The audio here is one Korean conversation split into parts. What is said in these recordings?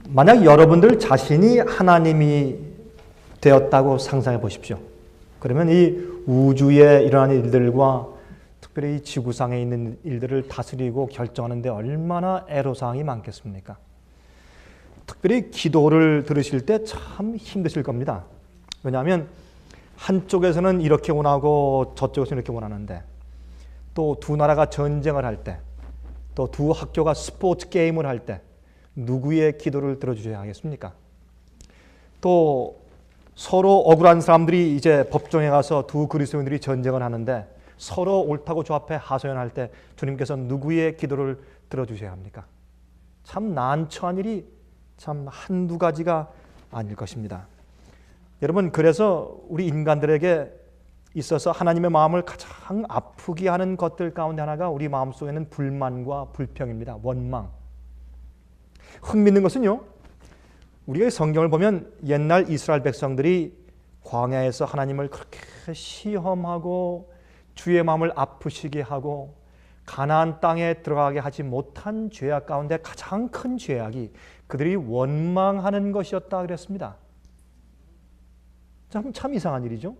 만약 여러분들 자신이 하나님이 되었다고 상상해 보십시오. 그러면 이 우주에 일어나는 일들과 특별히 이 지구상에 있는 일들을 다스리고 결정하는 데 얼마나 애로사항이 많겠습니까? 특별히 기도를 들으실 때 참 힘드실 겁니다. 왜냐하면 한쪽에서는 이렇게 원하고 저쪽에서는 이렇게 원하는데, 또 두 나라가 전쟁을 할 때, 또 두 학교가 스포츠 게임을 할 때 누구의 기도를 들어주셔야 하겠습니까? 또 서로 억울한 사람들이 이제 법정에 가서 두 그리스도인들이 전쟁을 하는데 서로 옳다고 주 앞에 하소연할 때 주님께서 누구의 기도를 들어주셔야 합니까? 참 난처한 일이 참 한두 가지가 아닐 것입니다. 여러분, 그래서 우리 인간들에게 있어서 하나님의 마음을 가장 아프게 하는 것들 가운데 하나가 우리 마음속에는 불만과 불평입니다. 원망. 흥미있는 것은요, 우리가 성경을 보면 옛날 이스라엘 백성들이 광야에서 하나님을 그렇게 시험하고 주의 마음을 아프시게 하고 가나안 땅에 들어가게 하지 못한 죄악 가운데 가장 큰 죄악이 그들이 원망하는 것이었다 그랬습니다. 참 이상한 일이죠.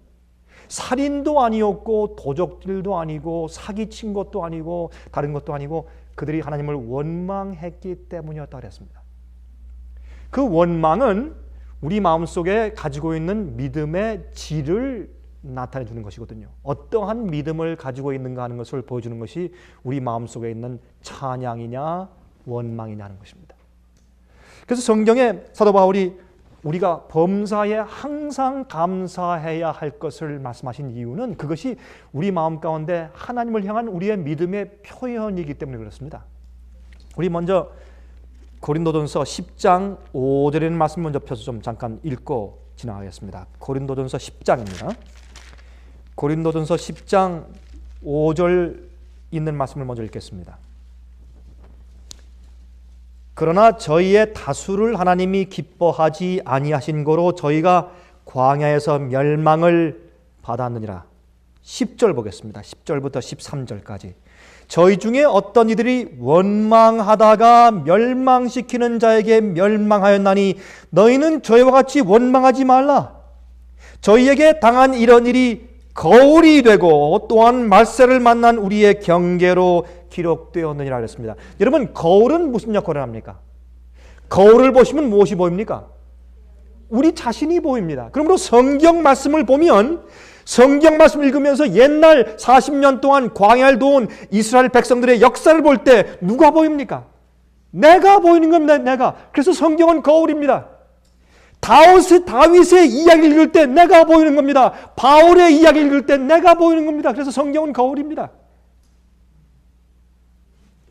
살인도 아니었고 도적질도 아니고 사기친 것도 아니고 다른 것도 아니고 그들이 하나님을 원망했기 때문이었다 그랬습니다. 그 원망은 우리 마음속에 가지고 있는 믿음의 질을 나타내 주는 것이거든요. 어떠한 믿음을 가지고 있는가 하는 것을 보여주는 것이 우리 마음속에 있는 찬양이냐 원망이냐 하는 것입니다. 그래서 성경에 사도 바울이 우리가 범사에 항상 감사해야 할 것을 말씀하신 이유는 그것이 우리 마음 가운데 하나님을 향한 우리의 믿음의 표현이기 때문에 그렇습니다. 우리 먼저 고린도전서 10장 5절에 있는 말씀 먼저 펴서 좀 잠깐 읽고 지나가겠습니다. 고린도전서 10장입니다. 고린도전서 10장 5절 있는 말씀을 먼저 읽겠습니다. 그러나 저희의 다수를 하나님이 기뻐하지 아니하신 거로 저희가 광야에서 멸망을 받았느니라. 10절 보겠습니다. 10절부터 13절까지. 저희 중에 어떤 이들이 원망하다가 멸망시키는 자에게 멸망하였나니 너희는 저희와 같이 원망하지 말라. 저희에게 당한 이런 일이 거울이 되고 또한 말세를 만난 우리의 경계로 기록되었느니라 그랬습니다. 여러분, 거울은 무슨 역할을 합니까? 거울을 보시면 무엇이 보입니까? 우리 자신이 보입니다. 그러므로 성경 말씀을 보면 성경 말씀을 읽으면서 옛날 40년 동안 광야를 도운 이스라엘 백성들의 역사를 볼 때 누가 보입니까? 내가 보이는 겁니다. 내가. 그래서 성경은 거울입니다. 다윗의 이야기를 읽을 때 내가 보이는 겁니다. 바울의 이야기를 읽을 때 내가 보이는 겁니다. 그래서 성경은 거울입니다.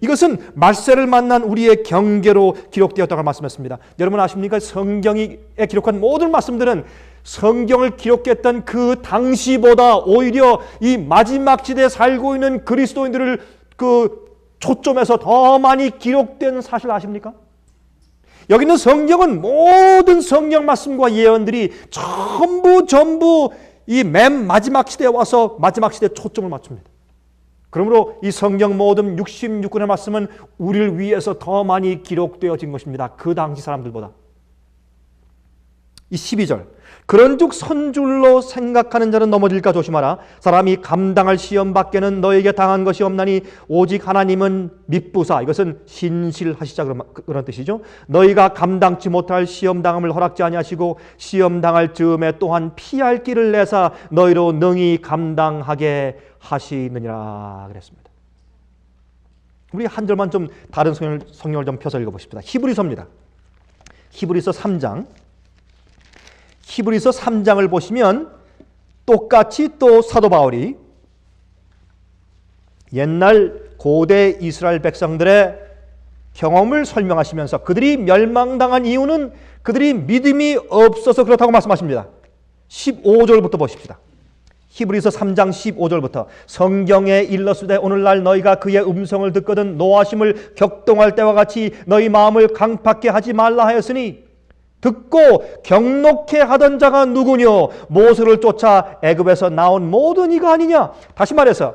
이것은 말세를 만난 우리의 경계로 기록되었다고 말씀했습니다. 여러분 아십니까? 성경에 기록한 모든 말씀들은 성경을 기록했던 그 당시보다 오히려 이 마지막 시대에 살고 있는 그리스도인들을 초점에서 더 많이 기록된 사실 아십니까? 여기 있는 성경은 모든 성경 말씀과 예언들이 전부 이 맨 마지막 시대에 와서 마지막 시대에 초점을 맞춥니다. 그러므로 이 성경 모든 66권의 말씀은 우리를 위해서 더 많이 기록되어진 것입니다. 그 당시 사람들보다. 이 12절. 그런즉 선줄로 생각하는 자는 넘어질까 조심하라. 사람이 감당할 시험 밖에는 너에게 당한 것이 없나니 오직 하나님은 미쁘사. 이것은 신실하시자 그런 뜻이죠. 너희가 감당치 못할 시험 당함을 허락지 아니하시고 시험 당할 즈음에 또한 피할 길을 내사 너희로 능히 감당하게 하시느니라 그랬습니다. 우리 한 절만 좀 다른 성경을 좀 펴서 읽어보십시다. 히브리서입니다. 히브리서 3장. 히브리서 3장을 보시면 똑같이 또 사도 바울이 옛날 고대 이스라엘 백성들의 경험을 설명하시면서 그들이 멸망당한 이유는 그들이 믿음이 없어서 그렇다고 말씀하십니다. 15절부터 보십시다. 히브리서 3장 15절부터 성경에 일렀으되 오늘날 너희가 그의 음성을 듣거든 노하심을 격동할 때와 같이 너희 마음을 강팍게 하지 말라 하였으니 듣고 경록해 하던 자가 누구뇨? 모세를 쫓아 애굽에서 나온 모든 이가 아니냐? 다시 말해서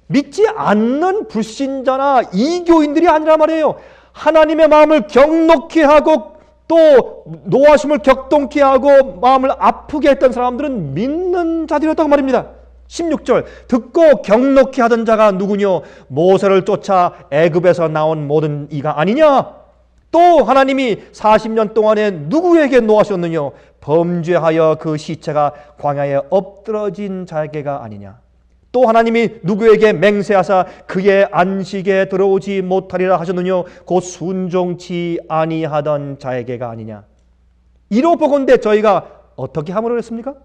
믿지 않는 불신자나 이교인들이 아니라 말이에요. 하나님의 마음을 경록해 하고 또 노하심을 격동케 하고 마음을 아프게 했던 사람들은 믿는 자들이었다고 말입니다. 16절 듣고 경록케 하던 자가 누구뇨? 모세를 쫓아 애굽에서 나온 모든 이가 아니냐? 또 하나님이 40년 동안에 누구에게 노하셨느냐? 범죄하여 그 시체가 광야에 엎드러진 자에게가 아니냐? 또 하나님이 누구에게 맹세하사 그의 안식에 들어오지 못하리라 하셨느냐? 곧 순종치 아니하던 자에게가 아니냐? 이로 보건대 저희가 어떻게 함으로 했습니까?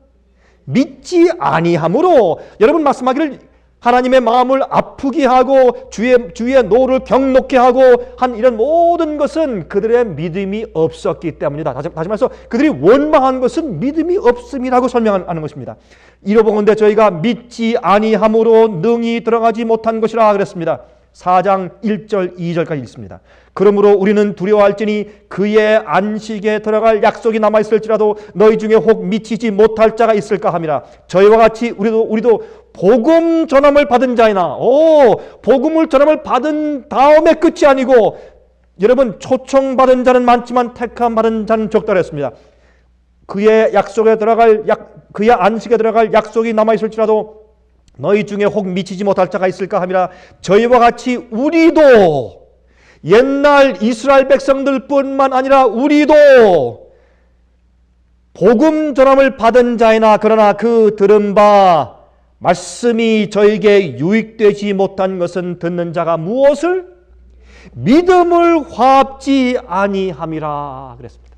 믿지 아니함으로. 여러분 말씀하기를 하나님의 마음을 아프게 하고 주의 노를 경록케 하고 한 이런 모든 것은 그들의 믿음이 없었기 때문이다. 다시 말해서 그들이 원망한 것은 믿음이 없음이라고 설명하는 것입니다. 이로보건대 저희가 믿지 아니함으로 능히 들어가지 못한 것이라 그랬습니다. 4장 1절 2절까지 읽습니다. 그러므로 우리는 두려워할지니 그의 안식에 들어갈 약속이 남아있을지라도 너희 중에 혹 미치지 못할 자가 있을까 함이라. 저희와 같이 우리도 복음 전함을 받은 자이나, 복음을 전함을 받은 다음에 끝이 아니고, 여러분 초청받은 자는 많지만 택함 받은 자는 적다랬습니다. 그의 그의 안식에 들어갈 약속이 남아있을지라도 너희 중에 혹 미치지 못할 자가 있을까 함이라. 저희와 같이 우리도, 옛날 이스라엘 백성들 뿐만 아니라 우리도 복음 전함을 받은 자이나 그러나 그 들은 바 말씀이 저에게 유익되지 못한 것은 듣는 자가 무엇을? 믿음을 화합지 아니함이라 그랬습니다.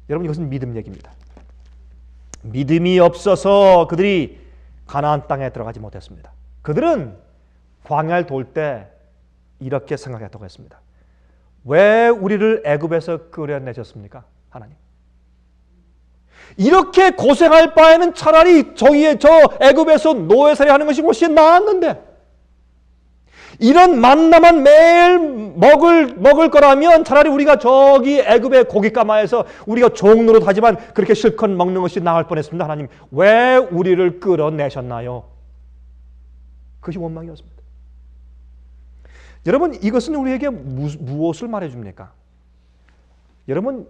여러분 이것은 믿음 얘기입니다. 믿음이 없어서 그들이 가나안 땅에 들어가지 못했습니다. 그들은 광야를 돌 때 이렇게 생각했다고 했습니다. 왜 우리를 애굽에서 끌어내셨습니까? 하나님. 이렇게 고생할 바에는 차라리 저 애굽에서 노예살이 하는 것이 훨씬 나았는데, 이런 만나만 매일 먹을 거라면 차라리 우리가 저기 애굽의 고깃가마에서 우리가 종노릇 하지만 그렇게 실컷 먹는 것이 나을 뻔했습니다. 하나님 왜 우리를 끌어내셨나요? 그것이 원망이었습니다. 여러분 이것은 우리에게 무엇을 말해줍니까? 여러분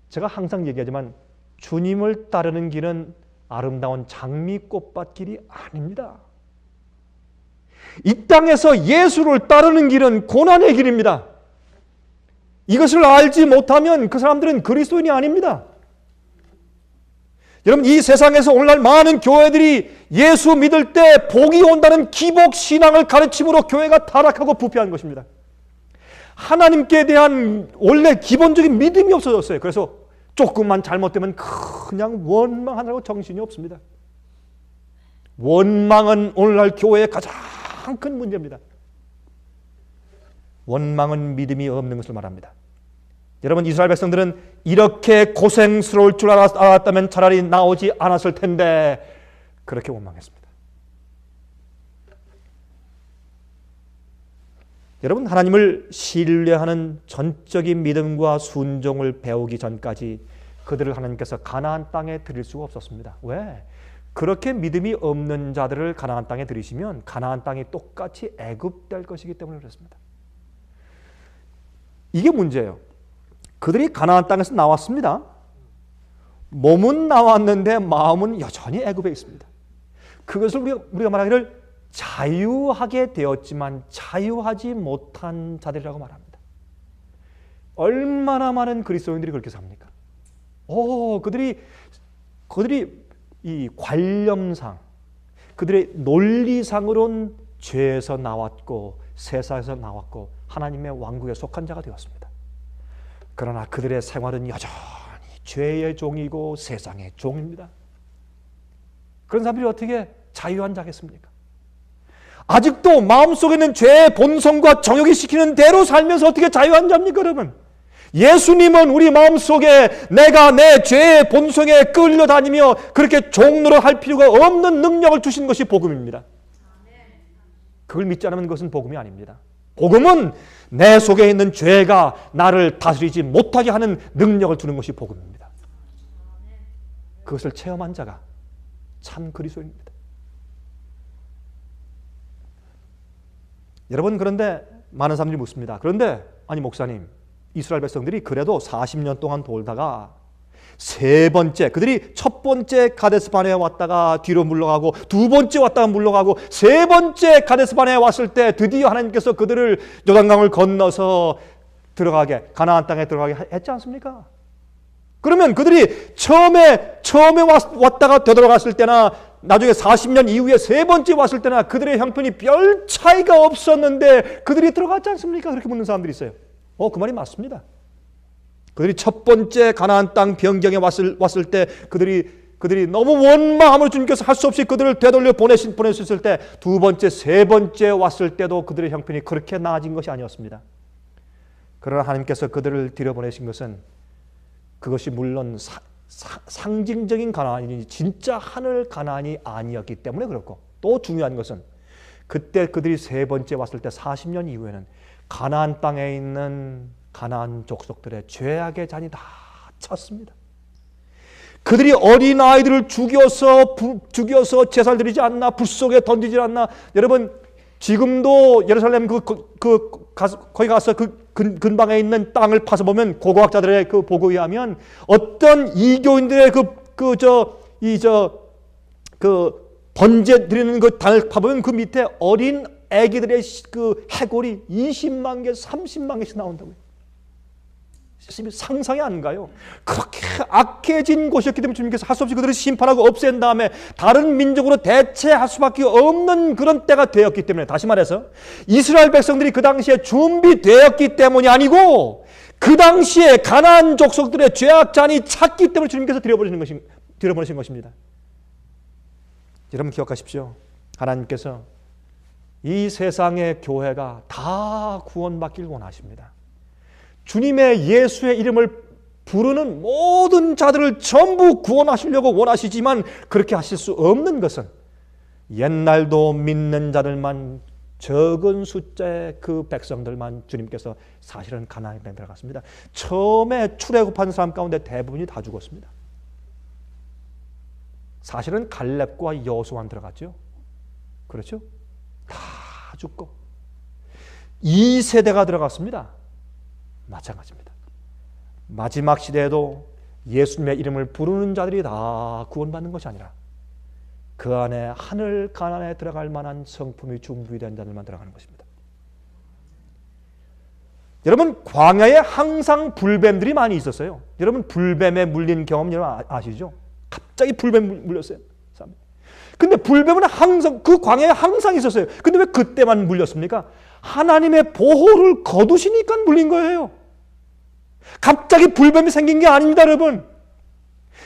제가 항상 얘기하지만 주님을 따르는 길은 아름다운 장미꽃밭길이 아닙니다. 이 땅에서 예수를 따르는 길은 고난의 길입니다. 이것을 알지 못하면 그 사람들은 그리스도인이 아닙니다. 여러분 이 세상에서 오늘날 많은 교회들이 예수 믿을 때 복이 온다는 기복 신앙을 가르침으로 교회가 타락하고 부패한 것입니다. 하나님께 대한 원래 기본적인 믿음이 없어졌어요. 그래서 조금만 잘못되면 그냥 원망하느라고 정신이 없습니다. 원망은 오늘날 교회의 가장 큰 문제입니다. 원망은 믿음이 없는 것을 말합니다. 여러분 이스라엘 백성들은 이렇게 고생스러울 줄 알았다면 차라리 나오지 않았을 텐데 그렇게 원망했습니다. 여러분 하나님을 신뢰하는 전적인 믿음과 순종을 배우기 전까지 그들을 하나님께서 가나안 땅에 들일 수가 없었습니다. 왜? 그렇게 믿음이 없는 자들을 가나안 땅에 들이시면 가나안 땅이 똑같이 애굽 될 것이기 때문에 그렇습니다. 이게 문제예요. 그들이 가나안 땅에서 나왔습니다. 몸은 나왔는데 마음은 여전히 애굽에 있습니다. 그것을 우리가 말하기를 자유하게 되었지만 자유하지 못한 자들이라고 말합니다. 얼마나 많은 그리스도인들이 그렇게 삽니까? 그들이 이 관념상, 그들의 논리상으로는 죄에서 나왔고 세상에서 나왔고 하나님의 왕국에 속한 자가 되었습니다. 그러나 그들의 생활은 여전히 죄의 종이고 세상의 종입니다. 그런 사람들이 어떻게 자유한 자겠습니까? 아직도 마음속에 있는 죄의 본성과 정욕이 시키는 대로 살면서 어떻게 자유한 자입니까, 여러분? 예수님은 우리 마음속에 내가 내 죄의 본성에 끌려다니며 그렇게 종노릇 할 필요가 없는 능력을 주신 것이 복음입니다. 그걸 믿지 않으면 그것은 복음이 아닙니다. 복음은 내 속에 있는 죄가 나를 다스리지 못하게 하는 능력을 주는 것이 복음입니다. 그것을 체험한 자가 참 그리스도입니다. 여러분 그런데 많은 사람들이 묻습니다. 그런데 아니 목사님 이스라엘 백성들이 그래도 40년 동안 돌다가 세 번째, 그들이 첫 번째 가데스 바네아에 왔다가 뒤로 물러가고, 두 번째 왔다가 물러가고, 세 번째 가데스 바네아에 왔을 때 드디어 하나님께서 그들을 요단강을 건너서 들어가게, 가나안 땅에 들어가게 했지 않습니까? 그러면 그들이 처음에 왔다가 되돌아갔을 때나 나중에 40년 이후에 세 번째 왔을 때나 그들의 형편이 별 차이가 없었는데 그들이 들어갔지 않습니까? 그렇게 묻는 사람들이 있어요. 그 말이 맞습니다. 그들이 첫 번째 가나안 땅 변경에 왔을 때 그들이 너무 원망함으로 주님께서 할 수 없이 그들을 되돌려 보내셨을 때, 두 번째, 세 번째 왔을 때도 그들의 형편이 그렇게 나아진 것이 아니었습니다. 그러나 하나님께서 그들을 들여보내신 것은 그것이 물론 상징적인 가나안이니 진짜 하늘 가나안이 아니었기 때문에 그렇고, 또 중요한 것은 그때 그들이 세 번째 왔을 때 40년 이후에는 가나안 땅에 있는 가나안 족속들의 죄악의 잔이 다 찼습니다. 그들이 어린아이들을 죽여서 제사를 드리지 않나, 불 속에 던지지 않나. 여러분, 지금도 예루살렘 거기 가서 근방에 있는 땅을 파서 보면, 고고학자들의 그 보고에 의하면 어떤 이교인들의 번제 드리는 그 땅을 파보면 그 밑에 어린 애기들의 그 해골이 20만 개, 30만 개씩 나온다고요. 상상이 안 가요. 그렇게 악해진 곳이었기 때문에 주님께서 할 수 없이 그들을 심판하고 없앤 다음에 다른 민족으로 대체할 수밖에 없는 그런 때가 되었기 때문에, 다시 말해서 이스라엘 백성들이 그 당시에 준비되었기 때문이 아니고 그 당시에 가나안 족속들의 죄악잔이 찼기 때문에 주님께서 들여보내신 것입니다. 여러분 기억하십시오. 하나님께서 이 세상의 교회가 다 구원받길 원하십니다. 주님의 예수의 이름을 부르는 모든 자들을 전부 구원하시려고 원하시지만, 그렇게 하실 수 없는 것은 옛날도 믿는 자들만, 적은 숫자의 그 백성들만 주님께서 사실은 가나안에 들어갔습니다. 처음에 출애굽한 사람 가운데 대부분이 다 죽었습니다. 사실은 갈렙과 여호수아만 들어갔죠. 그렇죠? 다 죽고 2세대가 들어갔습니다. 마찬가지입니다. 마지막 시대에도 예수님의 이름을 부르는 자들이 다 구원받는 것이 아니라 그 안에 하늘 가나안에 들어갈 만한 성품이 준비된 자들만 들어가는 것입니다. 여러분, 광야에 항상 불뱀들이 많이 있었어요. 여러분, 불뱀에 물린 경험 여러분 아시죠? 갑자기 불뱀 물렸어요. 근데 불뱀은 항상 그 광야에 항상 있었어요. 근데 왜 그때만 물렸습니까? 하나님의 보호를 거두시니까 물린 거예요. 갑자기 불뱀이 생긴 게 아닙니다, 여러분.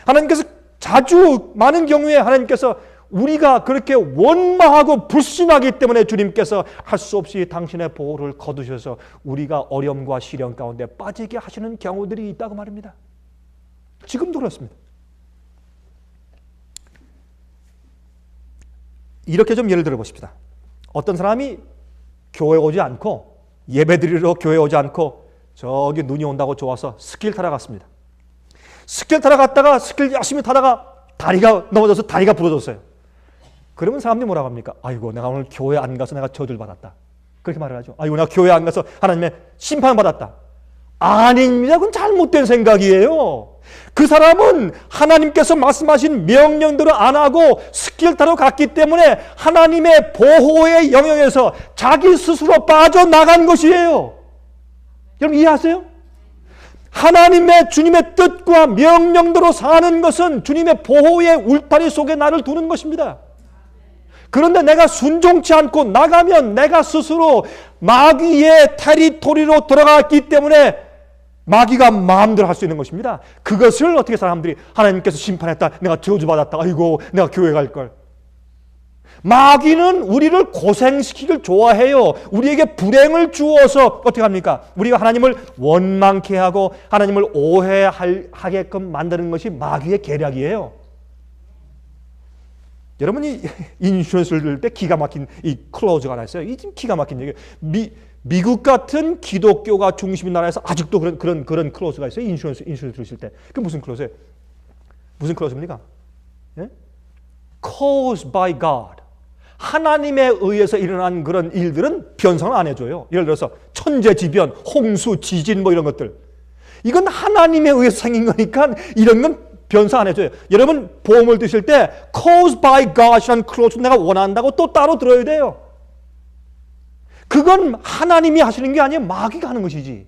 하나님께서 자주 많은 경우에 하나님께서 우리가 그렇게 원망하고 불신하기 때문에 주님께서 할 수 없이 당신의 보호를 거두셔서 우리가 어려움과 시련 가운데 빠지게 하시는 경우들이 있다고 말입니다. 지금도 그렇습니다. 이렇게 좀 예를 들어 보십시다. 어떤 사람이 교회 오지 않고, 예배드리러 교회 오지 않고 저기 눈이 온다고 좋아서 스키를 타러 갔습니다. 스키를 타러 갔다가 스키를 열심히 타다가 다리가 넘어져서 다리가 부러졌어요. 그러면 사람들이 뭐라고 합니까? 아이고, 내가 오늘 교회 안 가서 내가 저주를 받았다. 그렇게 말을 하죠. 아이고, 내가 교회 안 가서 하나님의 심판을 받았다. 아닙니다. 그건 잘못된 생각이에요. 그 사람은 하나님께서 말씀하신 명령대로 안 하고 스키를 타러 갔기 때문에 하나님의 보호의 영역에서 자기 스스로 빠져나간 것이에요. 여러분 이해하세요? 하나님의 주님의 뜻과 명령대로 사는 것은 주님의 보호의 울타리 속에 나를 두는 것입니다. 그런데 내가 순종치 않고 나가면 내가 스스로 마귀의 테리토리로 들어갔기 때문에 마귀가 마음대로 할 수 있는 것입니다. 그것을 어떻게 사람들이 하나님께서 심판했다, 내가 저주받았다, 아이고 내가 교회 갈걸. 마귀는 우리를 고생시키길 좋아해요. 우리에게 불행을 주어서 어떻게 합니까? 우리가 하나님을 원망케 하고 하나님을 오해하게끔 만드는 것이 마귀의 계략이에요. 여러분이 인슈런스를 들을 때 기가 막힌 이 클로즈가 하나 있어요. 이 기가 막힌 얘기예요. 미국 같은 기독교가 중심인 나라에서 아직도 그런 클로즈가 있어요. 인슈런스 들으실 때. 그 무슨 클로즈예요? 무슨 클로즈입니까? 예? Caused by God. 하나님에 의해서 일어난 그런 일들은 변상을 안 해줘요. 예를 들어서 천재지변, 홍수, 지진 뭐 이런 것들. 이건 하나님에 의해서 생긴 거니까 이런 건 변상 안 해줘요. 여러분 보험을 드실 때 caused by God이라는 클로즈 내가 원한다고 또 따로 들어야 돼요. 그건 하나님이 하시는 게 아니에요. 마귀가 하는 것이지.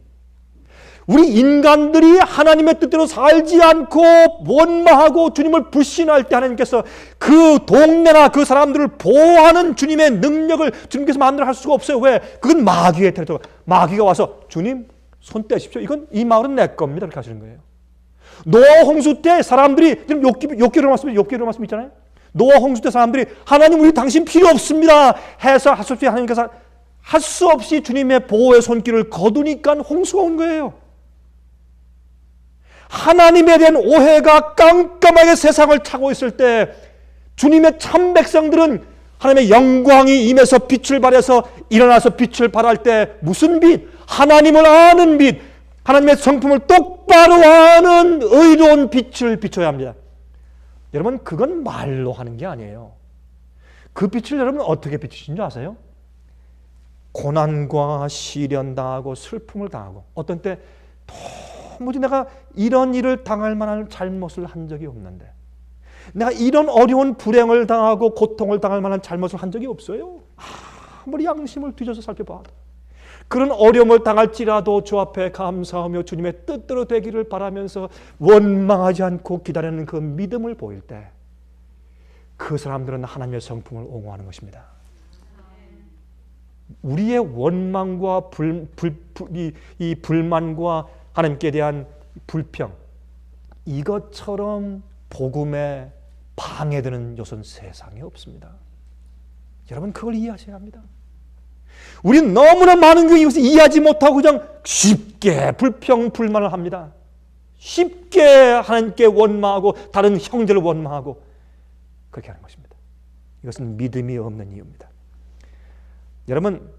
우리 인간들이 하나님의 뜻대로 살지 않고 원망하고 주님을 불신할 때 하나님께서 그 동네나 그 사람들을 보호하는 주님의 능력을 주님께서 만들어 할 수가 없어요. 왜? 그건 마귀의 테리토리. 마귀가 와서 주님 손 떼십시오. 이건 이 마을은 내 겁니다. 이렇게 하시는 거예요. 노아 홍수 때 사람들이 욥기로 말씀 있잖아요. 노아 홍수 때 사람들이 하나님 우리 당신 필요 없습니다 해서 할 수 없이 하나님께서 할 수 없이 주님의 보호의 손길을 거두니까 홍수가 온 거예요. 하나님에 대한 오해가 깜깜하게 세상을 차고 있을 때 주님의 참 백성들은 하나님의 영광이 임해서 빛을 발해서 일어나서 빛을 발할 때 무슨 빛? 하나님을 아는 빛, 하나님의 성품을 똑바로 아는 의로운 빛을 비춰야 합니다. 여러분 그건 말로 하는 게 아니에요. 그 빛을 여러분 어떻게 비추신 줄 아세요? 고난과 시련 당하고 슬픔을 당하고 어떤 때 도무지 내가 이런 일을 당할 만한 잘못을 한 적이 없는데 내가 이런 어려운 불행을 당하고 고통을 당할 만한 잘못을 한 적이 없어요. 아무리 양심을 뒤져서 살펴봐도 그런 어려움을 당할지라도 주 앞에 감사하며 주님의 뜻대로 되기를 바라면서 원망하지 않고 기다리는 그 믿음을 보일 때 그 사람들은 하나님의 성품을 옹호하는 것입니다. 우리의 원망과 이 불만과 하나님께 대한 불평, 이것처럼 복음에 방해되는 요소는 세상에 없습니다. 여러분 그걸 이해하셔야 합니다. 우리는 너무나 많은 경우 이것을 이해하지 못하고 그냥 쉽게 불평, 불만을 합니다. 쉽게 하나님께 원망하고 다른 형제를 원망하고 그렇게 하는 것입니다. 이것은 믿음이 없는 이유입니다. 여러분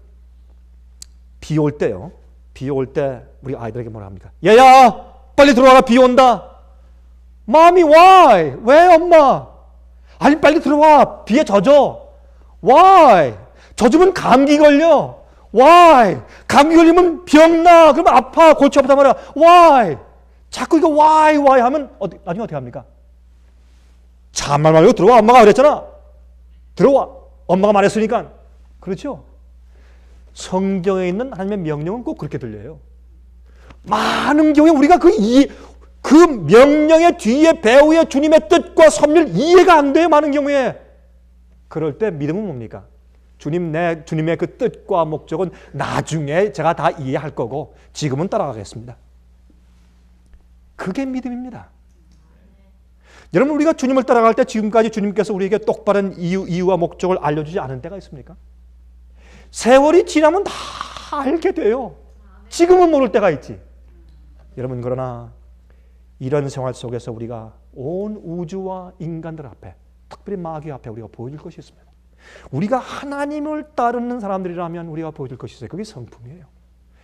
비 올 때요. 비 올 때 우리 아이들에게 뭐라 합니까? 얘야 빨리 들어와라 비 온다. Mommy why? 왜 엄마? 아니 빨리 들어와 비에 젖어. Why? 젖으면 감기 걸려. Why? 감기 걸리면 병나. 그러면 아파. 골치 아프단 말이야. Why? 자꾸 이거 why 하면 나중에 어떻게 합니까? 참말 말고 들어와. 엄마가 그랬잖아. 들어와. 엄마가 말했으니까. 그렇죠? 성경에 있는 하나님의 명령은 꼭 그렇게 들려요. 많은 경우에 우리가 그 명령의 뒤에 배후에 주님의 뜻과 섭리를 이해가 안 돼요. 많은 경우에. 그럴 때 믿음은 뭡니까? 주님의 그 뜻과 목적은 나중에 제가 다 이해할 거고 지금은 따라가겠습니다. 그게 믿음입니다. 여러분 우리가 주님을 따라갈 때 지금까지 주님께서 우리에게 똑바른 이유와 목적을 알려주지 않은 때가 있습니까? 세월이 지나면 다 알게 돼요. 지금은 모를 때가 있지. 여러분 그러나 이런 생활 속에서 우리가 온 우주와 인간들 앞에 특별히 마귀 앞에 우리가 보여줄 것이 있습니다. 우리가 하나님을 따르는 사람들이라면 우리가 보여줄 것이 있어요. 그게 성품이에요.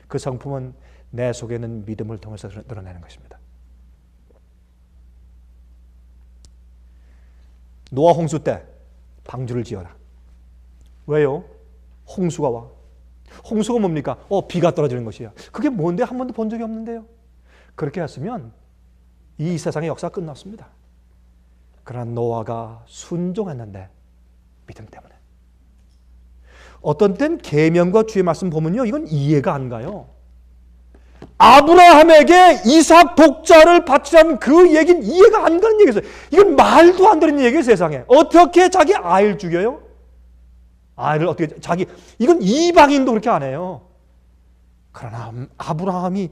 그 성품은 내 속에 있는 믿음을 통해서 드러내는 것입니다. 노아 홍수 때 방주를 지어라. 왜요? 홍수가 와. 홍수가 뭡니까? 비가 떨어지는 것이야. 그게 뭔데 한 번도 본 적이 없는데요. 그렇게 했으면 이 세상의 역사가 끝났습니다. 그러나 노아가 순종했는데 믿음 때문에. 어떤 땐 계명과 주의 말씀 보면요. 이건 이해가 안 가요. 아브라함에게 이삭 독자를 바치라는 그 얘기는 이해가 안 가는 얘기였어요. 이건 말도 안 되는 얘기예요. 세상에. 어떻게 자기 아이를 죽여요? 아이를 어떻게 이건 이방인도 그렇게 안 해요. 그러나 아브라함이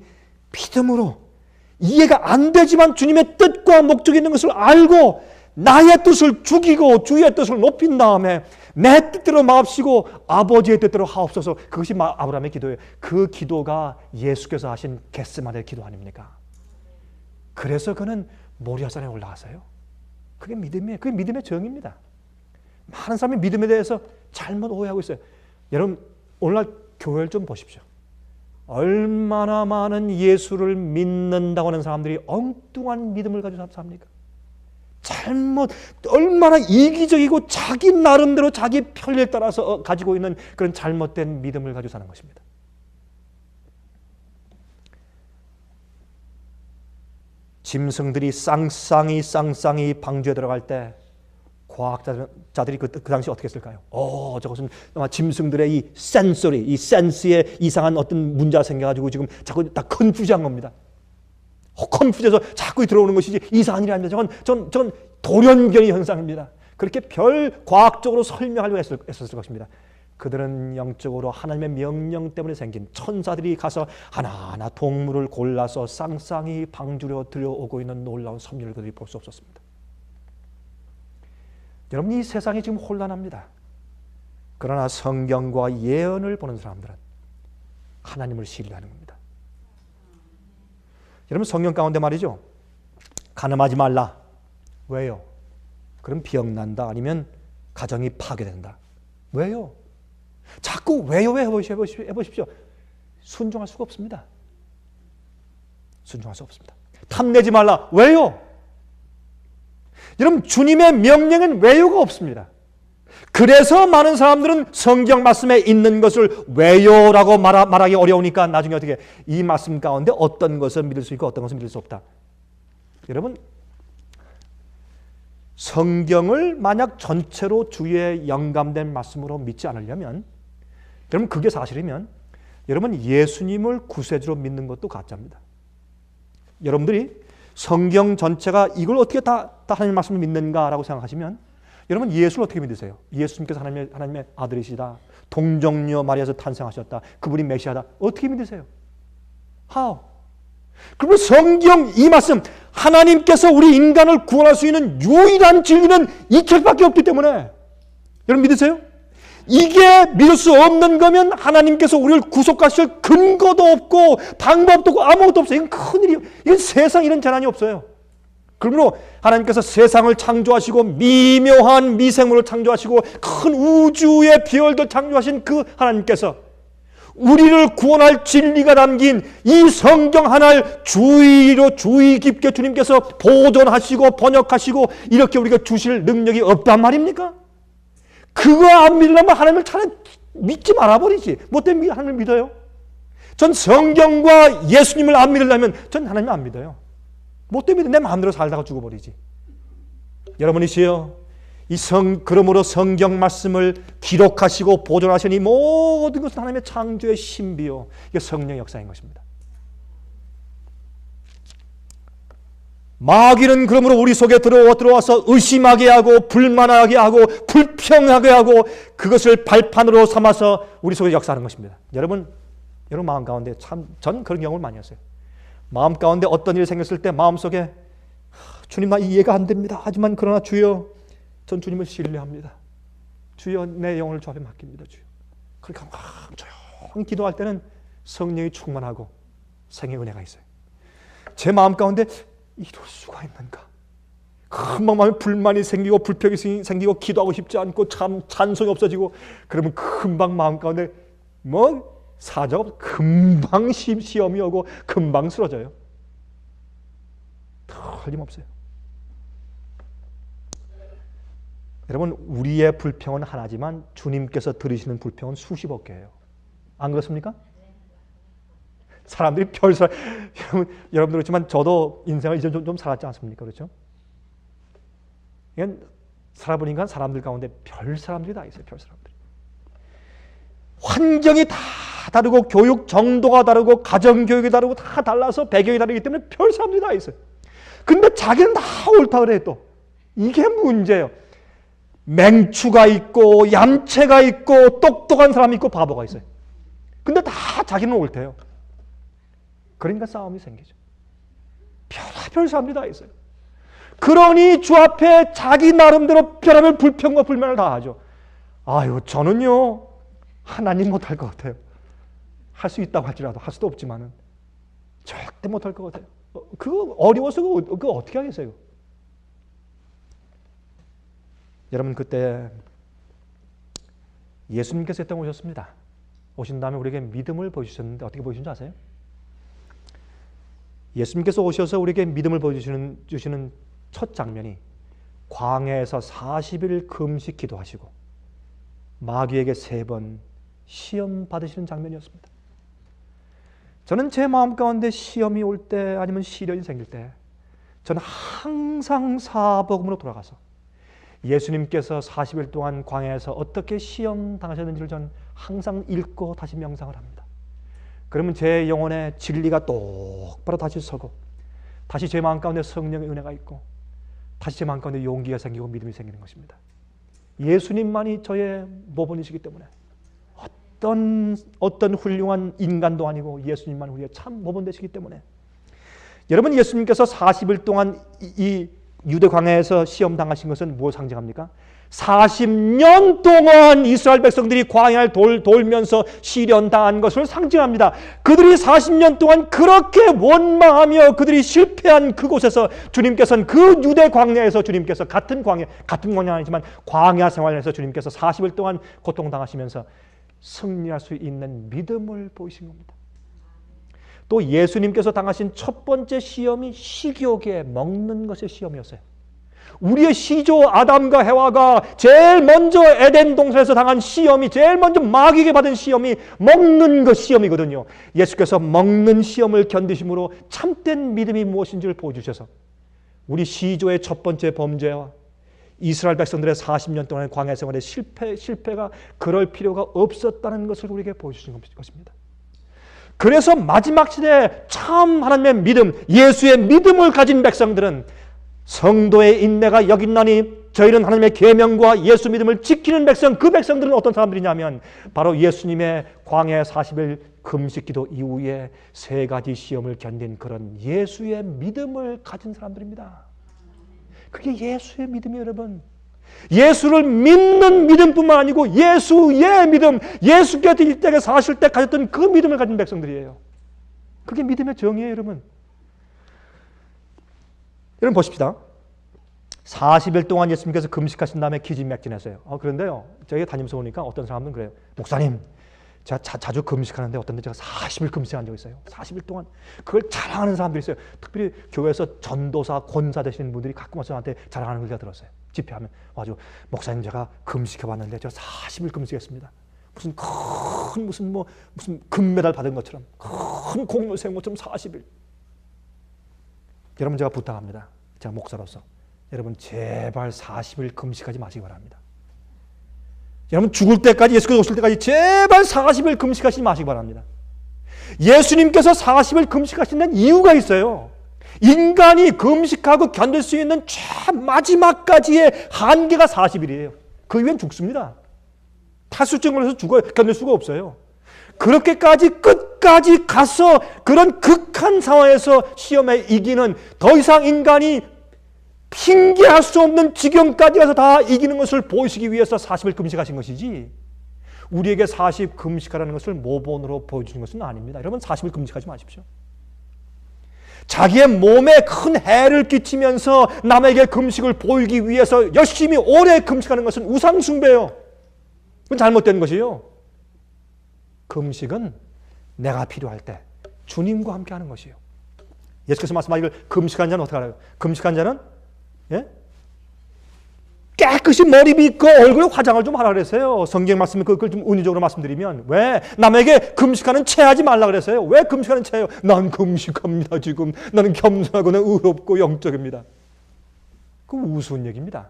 믿음으로 이해가 안 되지만 주님의 뜻과 목적이 있는 것을 알고 나의 뜻을 죽이고 주의 뜻을 높인 다음에 내 뜻대로 마옵시고 아버지의 뜻대로 하옵소서. 그것이 아브라함의 기도예요. 그 기도가 예수께서 하신 겟세마네의 기도 아닙니까? 그래서 그는 모리아산에 올라가서요. 그게 믿음이에요. 그게 믿음의 정의입니다. 많은 사람이 믿음에 대해서 잘못 오해하고 있어요. 여러분 오늘날 교회를 좀 보십시오. 얼마나 많은 예수를 믿는다고 하는 사람들이 엉뚱한 믿음을 가지고 삽니까? 잘못, 얼마나 이기적이고 자기 나름대로 자기 편리에 따라서 가지고 있는 그런 잘못된 믿음을 가지고 사는 것입니다. 짐승들이 쌍쌍이 방주에 들어갈 때 과학자들이 그 당시 어떻게 했을까요? 저것은 아마 짐승들의 이 센스에 이상한 어떤 문제가 생겨가지고 지금 자꾸 다 컨퓨즈한 겁니다. 컨퓨즈해서 자꾸 들어오는 것이지 이상한 일이 아닙니다. 전 돌연변이 현상입니다. 그렇게 별 과학적으로 설명하려고 했었을 것입니다. 그들은 영적으로 하나님의 명령 때문에 생긴 천사들이 가서 하나하나 동물을 골라서 쌍쌍이 방주로 들여오고 있는 놀라운 섭리를 그들이 볼 수 없었습니다. 여러분, 이 세상이 지금 혼란합니다. 그러나 성경과 예언을 보는 사람들은 하나님을 신뢰하는 겁니다. 여러분, 성경 가운데 말이죠, 간음하지 말라. 왜요? 그럼 병난다, 아니면 가정이 파괴된다. 왜요? 자꾸 왜요? 해보십시오. 순종할 수가 없습니다. 순종할 수 없습니다. 탐내지 말라. 왜요? 여러분, 주님의 명령은 왜요가 없습니다. 그래서 많은 사람들은 성경 말씀에 있는 것을 왜요라고 말하기 어려우니까 나중에 어떻게 이 말씀 가운데 어떤 것을 믿을 수 있고 어떤 것을 믿을 수 없다. 여러분, 성경을 만약 전체로 주의 영감된 말씀으로 믿지 않으려면, 여러분 그게 사실이면 여러분 예수님을 구세주로 믿는 것도 가짜입니다. 여러분들이 성경 전체가 이걸 어떻게 다 하나님의 말씀을 믿는가라고 생각하시면 여러분 예수를 어떻게 믿으세요? 예수님께서 하나님의 아들이시다, 동정녀 마리아에서 탄생하셨다, 그분이 메시아다, 어떻게 믿으세요? How? 그리고 성경 이 말씀, 하나님께서 우리 인간을 구원할 수 있는 유일한 진리는 이 책밖에 없기 때문에 여러분 믿으세요? 이게 믿을 수 없는 거면 하나님께서 우리를 구속하실 근거도 없고 방법도 없고 아무것도 없어요. 이건 큰일이에요. 이건 세상 이런 재난이 없어요. 그러므로 하나님께서 세상을 창조하시고 미묘한 미생물을 창조하시고 큰 우주의 별도 창조하신 그 하나님께서 우리를 구원할 진리가 담긴 이 성경 하나를 주의 깊게 주님께서 보존하시고 번역하시고 이렇게 우리가 주실 능력이 없단 말입니까? 그거 안 믿으려면 하나님을 차라리 믿지 말아버리지. 뭐 때문에 하나님을 믿어요? 전 성경과 예수님을 안 믿으려면 전 하나님을 안 믿어요. 뭐 때문에 내 마음대로 살다가 죽어버리지. 여러분이시여, 그러므로 성경 말씀을 기록하시고 보존하시니 모든 것은 하나님의 창조의 신비요, 이게 성령의 역사인 것입니다. 마귀는 그러므로 우리 속에 들어와서 의심하게 하고 불만하게 하고 불평하게 하고 그것을 발판으로 삼아서 우리 속에 역사하는 것입니다. 여러분 마음 가운데 전 그런 경험을 많이 했어요. 마음 가운데 어떤 일이 생겼을 때 마음속에 주님, 나 이해가 안 됩니다. 하지만 그러나 주여, 전 주님을 신뢰합니다. 주여, 내 영혼을 주 앞에 맡깁니다. 주여. 그러니까 막 조용히 기도할 때는 성령이 충만하고 생의 은혜가 있어요. 제 마음 가운데 이럴 수가 있는가? 금방 마음에 불만이 생기고 불평이 생기고 기도하고 싶지 않고 찬송이 없어지고 그러면 금방 마음 가운데 사정 없어. 금방 시험이 오고 금방 쓰러져요. 틀림없어요. 여러분, 우리의 불평은 하나지만 주님께서 들으시는 불평은 수십억 개예요. 안 그렇습니까? 사람들이 여러분들 그렇지만 저도 인생을 이제 좀 살았지 않습니까? 그렇죠? 이건 살아보니까 사람들 가운데 별 사람들이 다 있어요. 별 사람들. 환경이 다 다르고 교육 정도가 다르고 가정교육이 다르고 다 달라서 배경이 다르기 때문에 별 사람들이 다 있어요. 근데 자기는 다 옳다 그래. 또 이게 문제예요. 맹추가 있고 얌체가 있고 똑똑한 사람이 있고 바보가 있어요. 근데 다 자기는 옳대요. 그러니까 싸움이 생기죠. 별의별 사람들이 다 있어요. 그러니 주 앞에 자기 나름대로 별의별 불평과 불만을 다 하죠. 아유, 저는요 하나님 못할 것 같아요. 할 수 있다고 할지라도 할 수도 없지만은 절대 못할 것 같아요. 그거 어려워서 그거 어떻게 하겠어요? 여러분, 그때 예수님께서 이 땅에 오셨습니다. 오신 다음에 우리에게 믿음을 보여주셨는데 어떻게 보여주신지 아세요? 예수님께서 오셔서 우리에게 믿음을 보여주시는 첫 장면이 광야에서 40일 금식 기도하시고 마귀에게 3번 시험 받으시는 장면이었습니다. 저는 제 마음 가운데 시험이 올 때 아니면 시련이 생길 때 저는 항상 사복음으로 돌아가서 예수님께서 40일 동안 광야에서 어떻게 시험 당하셨는지를 저는 항상 읽고 다시 명상을 합니다. 그러면 제 영혼에 진리가 똑바로 다시 서고 다시 제 마음 가운데 성령의 은혜가 있고 다시 제 마음 가운데 용기가 생기고 믿음이 생기는 것입니다. 예수님만이 저의 모본이시기 때문에 어떤 훌륭한 인간도 아니고 예수님만 우리의 참 모본 되시기 때문에 여러분, 예수님께서 40일 동안 이 유대 광야에서 시험 당하신 것은 무엇을 상징합니까? 40년 동안 이스라엘 백성들이 광야를 돌면서 시련 당한 것을 상징합니다. 그들이 40년 동안 그렇게 원망하며 그들이 실패한 그곳에서 주님께서는 그 유대 광야에서 주님께서 같은 광야는 아니지만 광야 생활에서 주님께서 40일 동안 고통당하시면서 승리할 수 있는 믿음을 보이신 겁니다. 또 예수님께서 당하신 첫 번째 시험이 식욕에 먹는 것의 시험이었어요. 우리의 시조 아담과 해와가 제일 먼저 에덴 동산에서 당한 시험이, 제일 먼저 마귀에게 받은 시험이 먹는 것 시험이거든요. 예수께서 먹는 시험을 견디심으로 참된 믿음이 무엇인지를 보여주셔서 우리 시조의 첫 번째 범죄와 이스라엘 백성들의 40년 동안의 광야 생활의 실패가 그럴 필요가 없었다는 것을 우리에게 보여주신 것입니다. 그래서 마지막 시대에 참 하나님의 믿음, 예수의 믿음을 가진 백성들은 성도의 인내가 여긴나니 저희는 하나님의 계명과 예수 믿음을 지키는 백성, 그 백성들은 어떤 사람들이냐면 바로 예수님의 광야 40일 금식기도 이후에 3가지 시험을 견딘 그런 예수의 믿음을 가진 사람들입니다. 그게 예수의 믿음이에요, 여러분. 예수를 믿는 믿음뿐만 아니고 예수의 믿음, 예수께서 이 땅에 사실 때 가졌던 그 믿음을 가진 백성들이에요. 그게 믿음의 정의예요, 여러분. 여러분 보십시다. 40일 동안 예수님께서 금식하신 다음에 기진맥진했어요. 그런데요, 저희가 다니면서 보니까 어떤 사람은 그래요. 목사님, 제가 자주 금식하는데 어떤 데 제가 40일 금식한 적 있어요. 40일 동안. 그걸 자랑하는 사람들이 있어요. 특별히 교회에서 전도사, 권사 되시는 분들이 가끔 와서 저한테 자랑하는 걸 제가 들었어요. 집회하면 와가지고 목사님, 제가 금식해봤는데 제가 40일 금식했습니다. 무슨 금메달 받은 것처럼, 큰 공로 세운 것처럼 40일. 여러분, 제가 부탁합니다. 제가 목사로서 여러분 제발 40일 금식하지 마시기 바랍니다. 여러분 죽을 때까지, 예수께서 오실 때까지 제발 40일 금식하시지 마시기 바랍니다. 예수님께서 40일 금식하신 데는 이유가 있어요. 인간이 금식하고 견딜 수 있는 마지막까지의 한계가 40일이에요. 그 이후엔 죽습니다. 탈수증 걸려서 죽어요. 견딜 수가 없어요. 그렇게까지 끝까지 가서 그런 극한 상황에서 시험에 이기는, 더 이상 인간이 핑계할 수 없는 지경까지 가서 다 이기는 것을 보이시기 위해서 40일 금식하신 것이지, 우리에게 40 금식하라는 것을 모본으로 보여주는 것은 아닙니다. 여러분 40일 금식하지 마십시오. 자기의 몸에 큰 해를 끼치면서 남에게 금식을 보이기 위해서 열심히 오래 금식하는 것은 우상숭배예요. 그건 잘못된 것이에요. 금식은 내가 필요할 때 주님과 함께 하는 것이에요. 예수께서 말씀하시길 금식한 자는 어떻게 알아요? 금식한 자는 깨끗이 머리 빗고 얼굴에 화장을 좀 하라 그랬어요. 성경 말씀을 그걸 좀 은유적으로 말씀드리면, 왜 남에게 금식하는 채 하지 말라 그랬어요? 왜 금식하는 채예요? 난 금식합니다. 지금 나는 겸손하고 의롭고 영적입니다. 그 우스운 얘기입니다.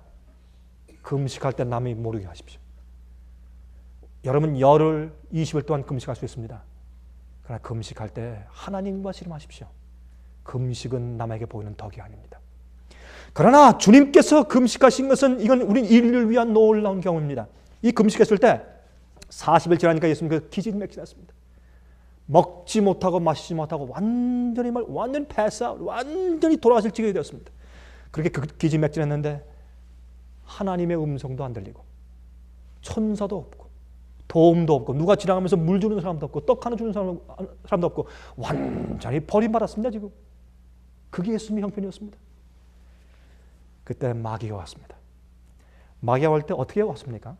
금식할 때 남이 모르게 하십시오. 여러분 열흘 20일 동안 금식할 수 있습니다. 그러나 금식할 때 하나님과 씨름하십시오. 금식은 남에게 보이는 덕이 아닙니다. 그러나 주님께서 금식하신 것은 이건 우리 인류를 위한 놀라운 경험입니다. 이 금식했을 때 40일 지나니까 예수님께서 기진맥진했습니다. 먹지 못하고 마시지 못하고 완전히 패스아웃, 완전히 돌아가실 지경이 되었습니다. 그렇게 기진맥진했는데 하나님의 음성도 안 들리고 천사도 없고 도움도 없고 누가 지나가면서 물 주는 사람도 없고 떡 하나 주는 사람도 없고 완전히 버림받았습니다. 지금 그게 예수님의 형편이었습니다. 그때 마귀가 왔습니다. 마귀가 올 때 어떻게 왔습니까?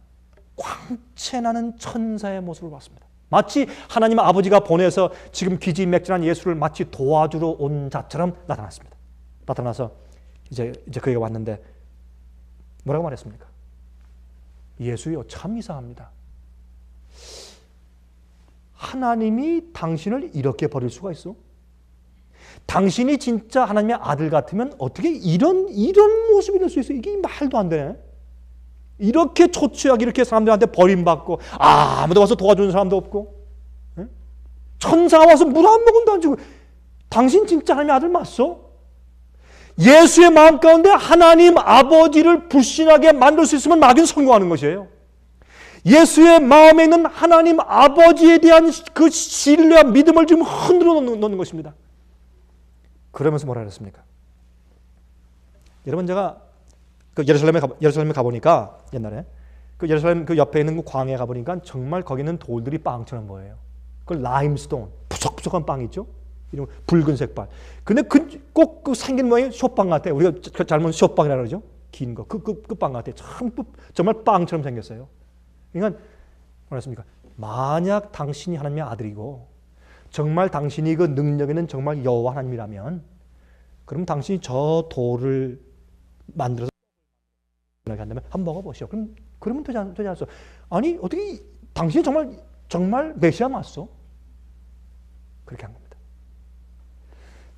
광채나는 천사의 모습을 봤습니다. 마치 하나님 아버지가 보내서 지금 기진맥진한 예수를 마치 도와주러 온 자처럼 나타났습니다. 나타나서 이제 그에게 왔는데 뭐라고 말했습니까? 예수여, 참 이상합니다. 하나님이 당신을 이렇게 버릴 수가 있어? 당신이 진짜 하나님의 아들 같으면 어떻게 이런 모습이 될 수 있어? 이게 말도 안 되네. 이렇게 초췌하게 이렇게 사람들한테 버림받고 아무도 와서 도와주는 사람도 없고, 천사가 와서 물 한 모금도 안 주고, 당신 진짜 하나님의 아들 맞소? 예수의 마음 가운데 하나님 아버지를 불신하게 만들 수 있으면 마귀는 성공하는 것이에요. 예수의 마음에 있는 하나님 아버지에 대한 그 신뢰와 믿음을 지금 흔들어 놓는 것입니다. 그러면서 뭐라 그랬습니까? 여러분, 제가 그 예루살렘에 가보니까, 옛날에 그 예루살렘 그 옆에 있는 그 광야에 가보니까 정말 거기는 돌들이 빵처럼 보여요. 그 라임스톤, 푸석푸석한 빵 있죠? 이런 붉은색 빵. 근데 꼭 그 생긴 모양이 숏빵 같아요. 우리가 잘못 숏빵이라고 그러죠? 긴 거. 그 빵 같아요. 정말 빵처럼 생겼어요. 그러니까 뭐랬습니까? 만약 당신이 하나님의 아들이고 정말 당신이 그 능력 있는 정말 여호와 하나님이라면, 그럼 당신이 저 돌을 만들어서 한다면 한번 먹어보시오. 그러면 되지 않소? 아니, 어떻게 당신이 정말 메시아 맞소? 그렇게 한 겁니다.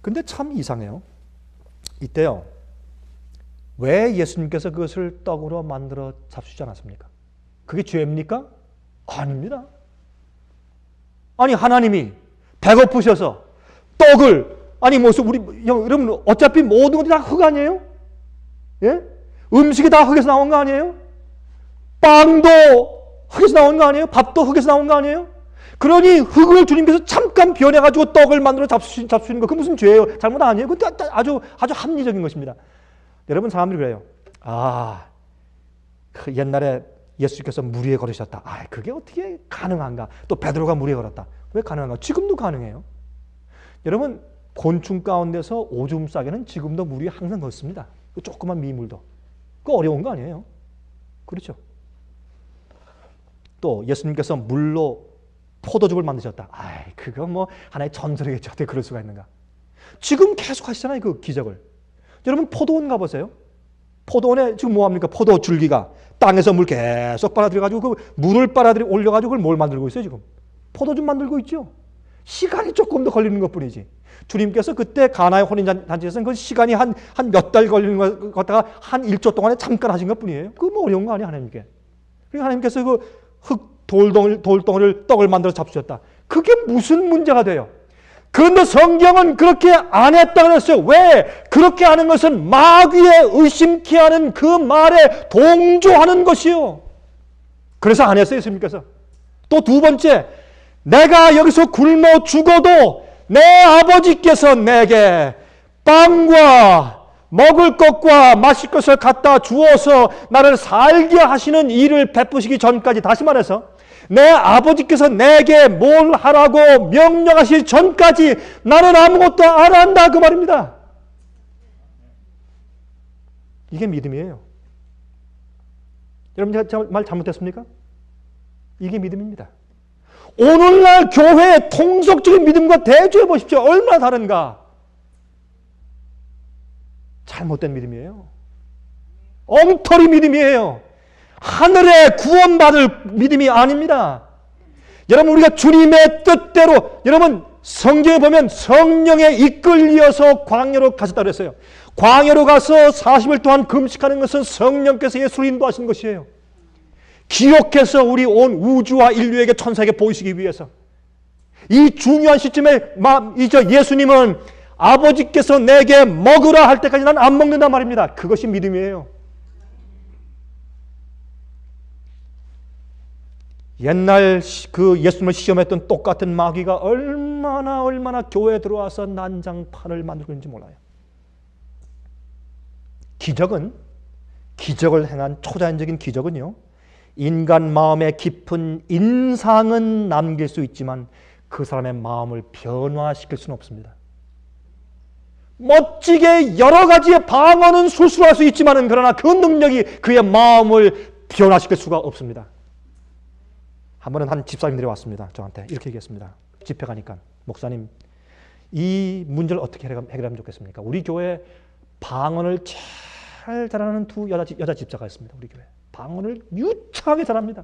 근데 참 이상해요. 이때요, 왜 예수님께서 그것을 떡으로 만들어 잡수지 않았습니까? 그게 죄입니까? 아닙니다. 아니, 하나님이 배고프셔서 떡을, 아니 여러분, 어차피 모든 것이 다 흙 아니에요? 예? 음식이 다 흙에서 나온 거 아니에요? 빵도 흙에서 나온 거 아니에요? 밥도 흙에서 나온 거 아니에요? 그러니 흙을 주님께서 잠깐 변해가지고 떡을 만들어 잡수시는 거, 그게 무슨 죄예요? 잘못 아니에요? 그건 아주 합리적인 것입니다. 여러분, 사람들이 그래요. 그 옛날에 예수께서 물 위에 걸으셨다. 그게 어떻게 가능한가? 또 베드로가 물 위에 걸었다. 왜 가능한가? 지금도 가능해요. 여러분, 곤충 가운데서 오줌 싸개는 지금도 물 위에 항상 걷습니다. 그 조그만 미물도. 그거 어려운 거 아니에요? 그렇죠? 또 예수님께서 물로 포도즙을 만드셨다. 그거 뭐 하나의 전설이겠죠. 어떻게 그럴 수가 있는가? 지금 계속 하시잖아요, 그 기적을. 여러분, 포도원 가보세요. 포도원에 지금 뭐합니까? 포도 줄기가 땅에서 물 계속 빨아들여가지고 그 물을 올려가지고 그걸 뭘 만들고 있어요, 지금? 포도즙 만들고 있죠. 시간이 조금 더 걸리는 것 뿐이지. 주님께서 그때 가나의 혼인잔치에서는 그 시간이 한 몇 달 걸리는 것 갖다가 한 1조 동안에 잠깐 하신 것 뿐이에요. 그거 뭐 어려운 거 아니에요, 하나님께. 그러니까 하나님께서 그 돌덩이를 떡을 만들어 잡수셨다. 그게 무슨 문제가 돼요? 그런데 성경은 그렇게 안 했다고 했어요. 왜? 그렇게 하는 것은 마귀의 의심케 하는 그 말에 동조하는 것이요. 그래서 안 했어요, 예수님께서. 또 두 번째, 내가 여기서 굶어 죽어도 내 아버지께서 내게 빵과 먹을 것과 마실 것을 갖다 주어서 나를 살게 하시는 일을 베푸시기 전까지, 다시 말해서 내 아버지께서 내게 뭘 하라고 명령하시기 전까지 나는 아무것도 안 한다, 그 말입니다. 이게 믿음이에요. 여러분, 제가 말 잘못했습니까? 이게 믿음입니다. 오늘날 교회의 통속적인 믿음과 대조해 보십시오. 얼마나 다른가? 잘못된 믿음이에요. 엉터리 믿음이에요. 하늘에 구원받을 믿음이 아닙니다. 여러분, 우리가 주님의 뜻대로, 여러분, 성경에 보면 성령에 이끌려서 광야로 가셨다고 그랬어요. 광야로 가서 40일 동안 금식하는 것은 성령께서 예수를 인도하신 것이에요. 기억해서 우리 온 우주와 인류에게, 천사에게 보이시기 위해서. 이 중요한 시점에 예수님은 아버지께서 내게 먹으라 할 때까지 난 안 먹는단 말입니다. 그것이 믿음이에요. 옛날 그 예수님을 시험했던 똑같은 마귀가 얼마나 교회에 들어와서 난장판을 만들고 있는지 몰라요. 기적을 행한 초자연적인 기적은요, 인간 마음의 깊은 인상은 남길 수 있지만 그 사람의 마음을 변화시킬 수는 없습니다. 멋지게 여러 가지의 방언은 술술할 수 있지만, 그러나 그 능력이 그의 마음을 변화시킬 수가 없습니다. 한 번은 한 집사님들이 왔습니다. 저한테 이렇게 얘기했습니다. 집회 가니까, 목사님, 이 문제를 어떻게 해결하면 좋겠습니까? 우리 교회 방언을 잘 자라는 두 여자 집사가 있습니다. 우리 교회. 방언을 유창하게 잘합니다.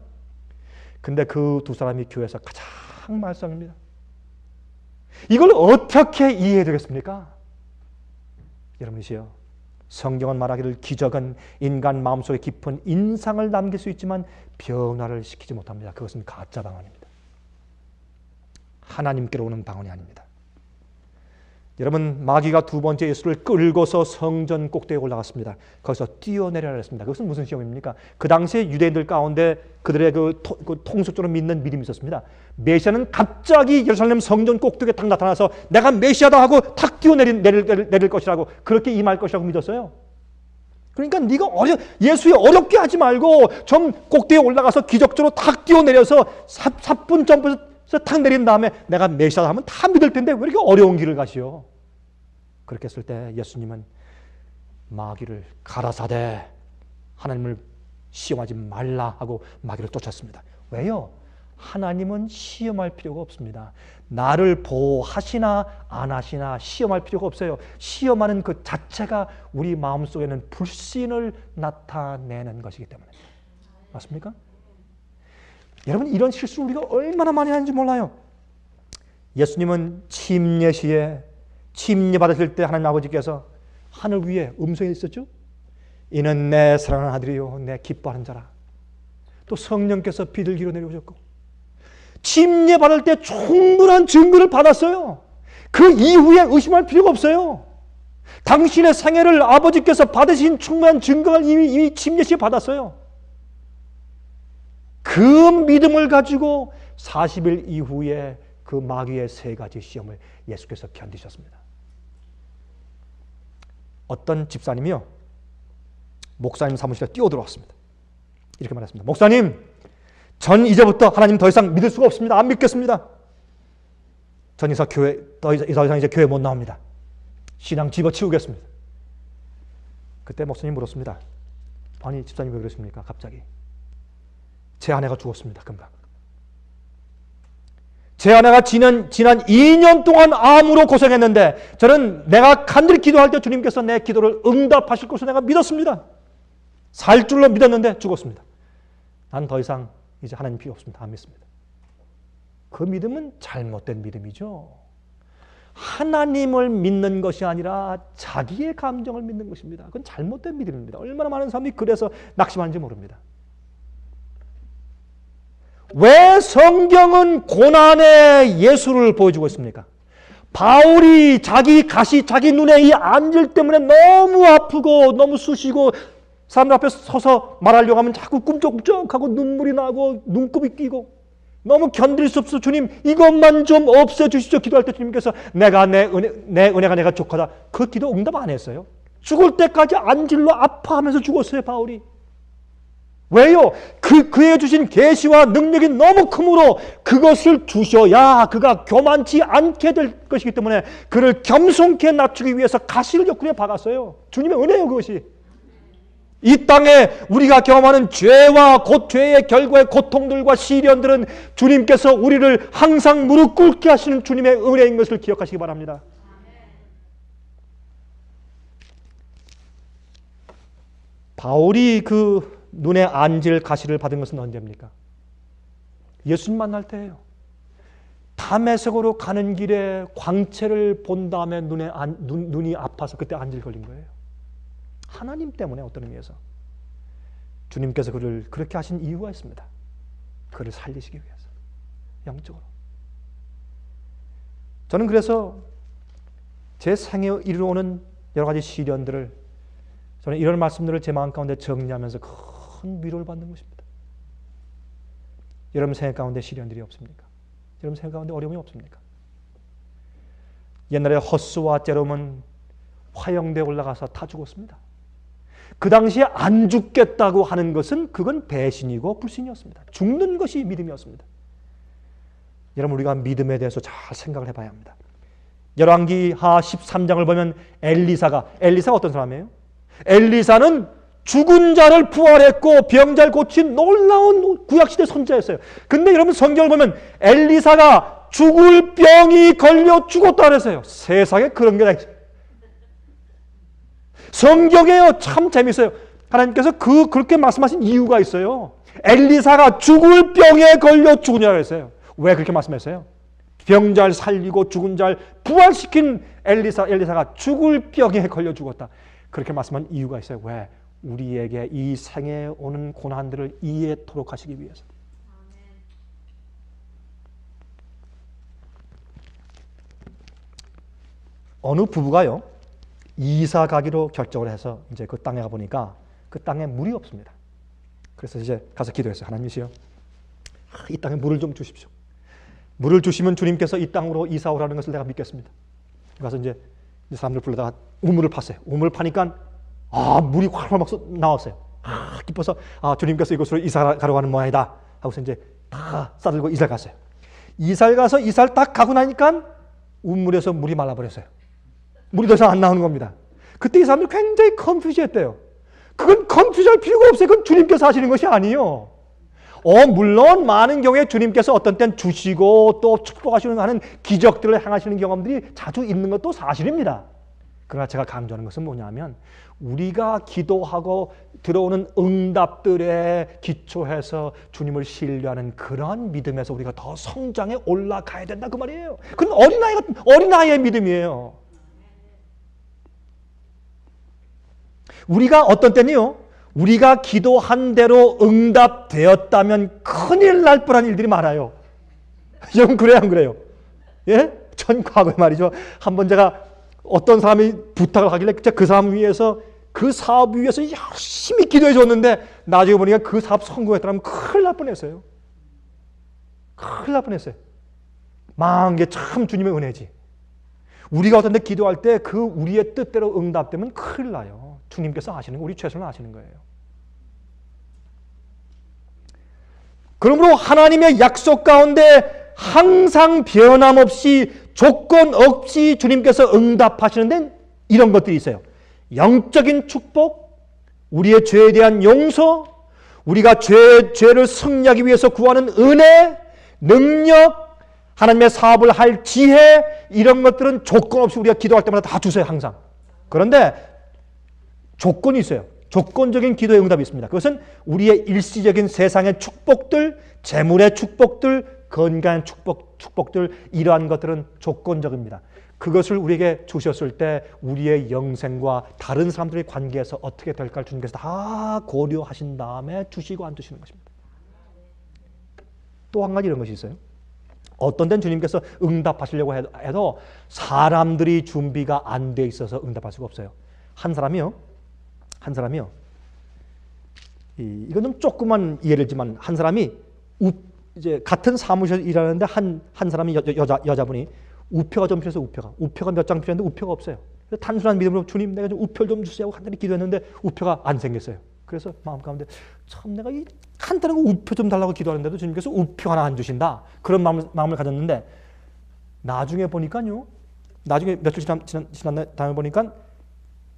근데 그 두 사람이 교회에서 가장 말썽입니다. 이걸 어떻게 이해해야 되겠습니까? 여러분이시여, 성경은 말하기를 기적은 인간 마음속에 깊은 인상을 남길 수 있지만 변화를 시키지 못합니다. 그것은 가짜 방언입니다. 하나님께로 오는 방언이 아닙니다. 여러분, 마귀가 두 번째 예수를 끌고서 성전 꼭대기에 올라갔습니다. 거기서 뛰어내려라 했습니다. 그것은 무슨 시험입니까? 그 당시에 유대인들 가운데 그들의 그 통속적으로 믿는 믿음이 있었습니다. 메시아는 갑자기 예루살렘 성전 꼭대기에 탁 나타나서 내가 메시아다 하고 탁 뛰어내릴 것이라고, 그렇게 임할 것이라고 믿었어요. 그러니까 네가 예수에 어렵게 하지 말고 좀 꼭대기에 올라가서 기적적으로 탁 뛰어내려서 4분 점프해서 탁 내린 다음에 내가 메시아다 하면 다 믿을 텐데 왜 이렇게 어려운 길을 가시오? 그렇게 했을 때 예수님은 마귀를 가라사대 하나님을 시험하지 말라 하고 마귀를 쫓았습니다. 왜요? 하나님은 시험할 필요가 없습니다. 나를 보호하시나 안 하시나 시험할 필요가 없어요. 시험하는 그 자체가 우리 마음속에는 불신을 나타내는 것이기 때문에. 맞습니까? 여러분, 이런 실수를 우리가 얼마나 많이 하는지 몰라요. 예수님은 침례 시에 침례 받으실 때 하나님 아버지께서 하늘 위에 음성이 있었죠. 이는 내 사랑하는 아들이요 내 기뻐하는 자라. 또 성령께서 비둘기로 내려오셨고 침례 받을 때 충분한 증거를 받았어요. 그 이후에 의심할 필요가 없어요. 당신의 생애를 아버지께서 받으신 충분한 증거를 이미 침례 시에 받았어요. 그 믿음을 가지고 40일 이후에 그 마귀의 세 가지 시험을 예수께서 견디셨습니다. 어떤 집사님이요, 목사님 사무실에 뛰어들어왔습니다. 이렇게 말했습니다. 목사님, 전 이제부터 하나님 더 이상 믿을 수가 없습니다. 안 믿겠습니다. 전 더 이상 이제 교회 못 나옵니다. 신앙 집어치우겠습니다. 그때 목사님 물었습니다. 아니, 집사님 왜 그러십니까? 갑자기. 제 아내가 죽었습니다. 금방. 제 아내가 지난 2년 동안 암으로 고생했는데 저는 내가 간절히 기도할 때 주님께서 내 기도를 응답하실 것을 내가 믿었습니다. 살 줄로 믿었는데 죽었습니다. 난 더 이상 이제 하나님 필요 없습니다. 안 믿습니다. 그 믿음은 잘못된 믿음이죠. 하나님을 믿는 것이 아니라 자기의 감정을 믿는 것입니다. 그건 잘못된 믿음입니다. 얼마나 많은 사람이 그래서 낙심하는지 모릅니다. 왜 성경은 고난의 예수를 보여주고 있습니까? 바울이 자기 눈에 이 안질 때문에 너무 아프고 너무 쑤시고 사람들 앞에 서서 말하려고 하면 자꾸 꿈쩍꿈쩍하고 눈물이 나고 눈곱이 끼고 너무 견딜 수 없어. 주님, 이것만 좀 없애주시죠. 기도할 때 주님께서 내가 내 은혜가 내가 족하다. 그 기도 응답 안 했어요. 죽을 때까지 안질로 아파하면서 죽었어요, 바울이. 왜요? 그에 주신 계시와 능력이 너무 크므로 그것을 주셔야 그가 교만치 않게 될 것이기 때문에 그를 겸손케 낮추기 위해서 가시를 옆구리에 박았어요. 주님의 은혜요, 그것이. 이 땅에 우리가 경험하는 죄와 죄의 결과의 고통들과 시련들은 주님께서 우리를 항상 무릎 꿇게 하시는 주님의 은혜인 것을 기억하시기 바랍니다. 바울이 그 눈에 안질 가시를 받은 것은 언제입니까? 예수님 만날 때예요. 다메섹으로 가는 길에 광채를 본 다음에 눈이 아파서 그때 안질 걸린 거예요. 하나님 때문에 어떤 의미에서 주님께서 그를 그렇게 하신 이유가 있습니다. 그를 살리시기 위해서, 영적으로. 저는 그래서 제 생에 이르러오는 여러 가지 시련들을, 저는 이런 말씀들을 제 마음 가운데 정리하면서 큰 위로를 받는 것입니다. 여러분 생각 가운데 시련들이 없습니까? 여러분 생각 가운데 어려움이 없습니까? 옛날에 허스와 제롬은 화영대에 올라가서 다 죽었습니다. 그 당시에 안 죽겠다고 하는 것은 그건 배신이고 불신이었습니다. 죽는 것이 믿음이었습니다. 여러분, 우리가 믿음에 대해서 잘 생각을 해봐야 합니다. 열왕기하 13장을 보면 엘리사가 어떤 사람이에요? 엘리사는 죽은 자를 부활했고 병자를 고친 놀라운 구약시대 선지자였어요. 근데 여러분 성경을 보면 엘리사가 죽을 병이 걸려 죽었다 그랬어요. 세상에 그런 게 성경에요. 참 재밌어요. 하나님께서 그렇게 말씀하신 이유가 있어요. 엘리사가 죽을 병에 걸려 죽으냐고 했어요. 왜 그렇게 말씀했어요? 병자를 살리고 죽은 자를 부활시킨 엘리사가 죽을 병에 걸려 죽었다. 그렇게 말씀한 이유가 있어요. 왜? 우리에게 이 생에 오는 고난들을 이해토록 하시기 위해서. 어느 부부가요, 이사 가기로 결정을 해서 이제 그 땅에 가보니까 그 땅에 물이 없습니다. 그래서 이제 가서 기도했어요. 하나님이시여, 이 땅에 물을 좀 주십시오. 물을 주시면 주님께서 이 땅으로 이사 오라는 것을 내가 믿겠습니다. 그래서 이제 사람들 불러다가 우물을 팠어요. 우물을 파니까 물이 활활 막 나왔어요. 기뻐서 주님께서 이곳으로 이사 가러 가는 모양이다 하고서 이제 다 싸들고 이사를 갔어요. 이사를 가서 이사를 딱 가고 나니까 우물에서 물이 말라버렸어요. 물이 더 이상 안 나오는 겁니다. 그때 이 사람들 굉장히 컨퓨즈했대요. 그건 컨퓨즈할 필요가 없어요. 그건 주님께서 하시는 것이 아니에요. 물론 많은 경우에 주님께서 어떤 때는 주시고 또 축복하시는 하는 기적들을 행하시는 경험들이 자주 있는 것도 사실입니다. 그러나 제가 강조하는 것은 뭐냐면 우리가 기도하고 들어오는 응답들에 기초해서 주님을 신뢰하는 그런 믿음에서 우리가 더 성장해 올라가야 된다 그 말이에요. 그건 어린아이의 믿음이에요. 우리가 어떤 때는요, 우리가 기도한 대로 응답되었다면 큰일 날 뻔한 일들이 많아요. 여러분 그래요 안 그래요? 예? 전 과거에 말이죠. 한번 제가 어떤 사람이 부탁을 하길래 그 사람 위해서 그 사업 위해서 열심히 기도해 줬는데 나중에 보니까 그 사업 성공했다면 큰일 날 뻔했어요. 큰일 날 뻔했어요. 망한 게 참 주님의 은혜지. 우리가 어떤 데 기도할 때 그 우리의 뜻대로 응답되면 큰일 나요. 주님께서 아시는 거, 우리 최선을 아시는 거예요. 그러므로 하나님의 약속 가운데 항상 변함없이 조건 없이 주님께서 응답하시는데 이런 것들이 있어요. 영적인 축복, 우리의 죄에 대한 용서, 우리가 죄를 승리하기 위해서 구하는 은혜, 능력, 하나님의 사업을 할 지혜, 이런 것들은 조건 없이 우리가 기도할 때마다 다 주세요. 항상. 그런데 조건이 있어요. 조건적인 기도의 응답이 있습니다. 그것은 우리의 일시적인 세상의 축복들, 재물의 축복들, 건강한 축복들, 이러한 것들은 조건적입니다. 그것을 우리에게 주셨을 때 우리의 영생과 다른 사람들의 관계에서 어떻게 될까를 주님께서 다 고려하신 다음에 주시고 안 주시는 것입니다. 또 한 가지 이런 것이 있어요. 어떤 때는 주님께서 응답하시려고 해도 사람들이 준비가 안 돼 있어서 응답할 수가 없어요. 한 사람이요. 이건 좀 조그만 예를지만 한 사람이 이제 같은 사무실에서 일하는데 한 사람이 여자분이 우표가 좀 필요해서 우표가 몇 장 필요한데 우표가 없어요. 그래서 단순한 믿음으로 주님 내가 좀 우표 좀 주세요 하고 간단히 기도했는데 우표가 안 생겼어요. 그래서 마음 가운데 참 내가 이 간단한 거 우표 좀 달라고 기도하는데도 주님께서 우표 하나 안 주신다. 그런 마음을 가졌는데 나중에 보니까요. 나중에 며칠 지난 다음에 보니까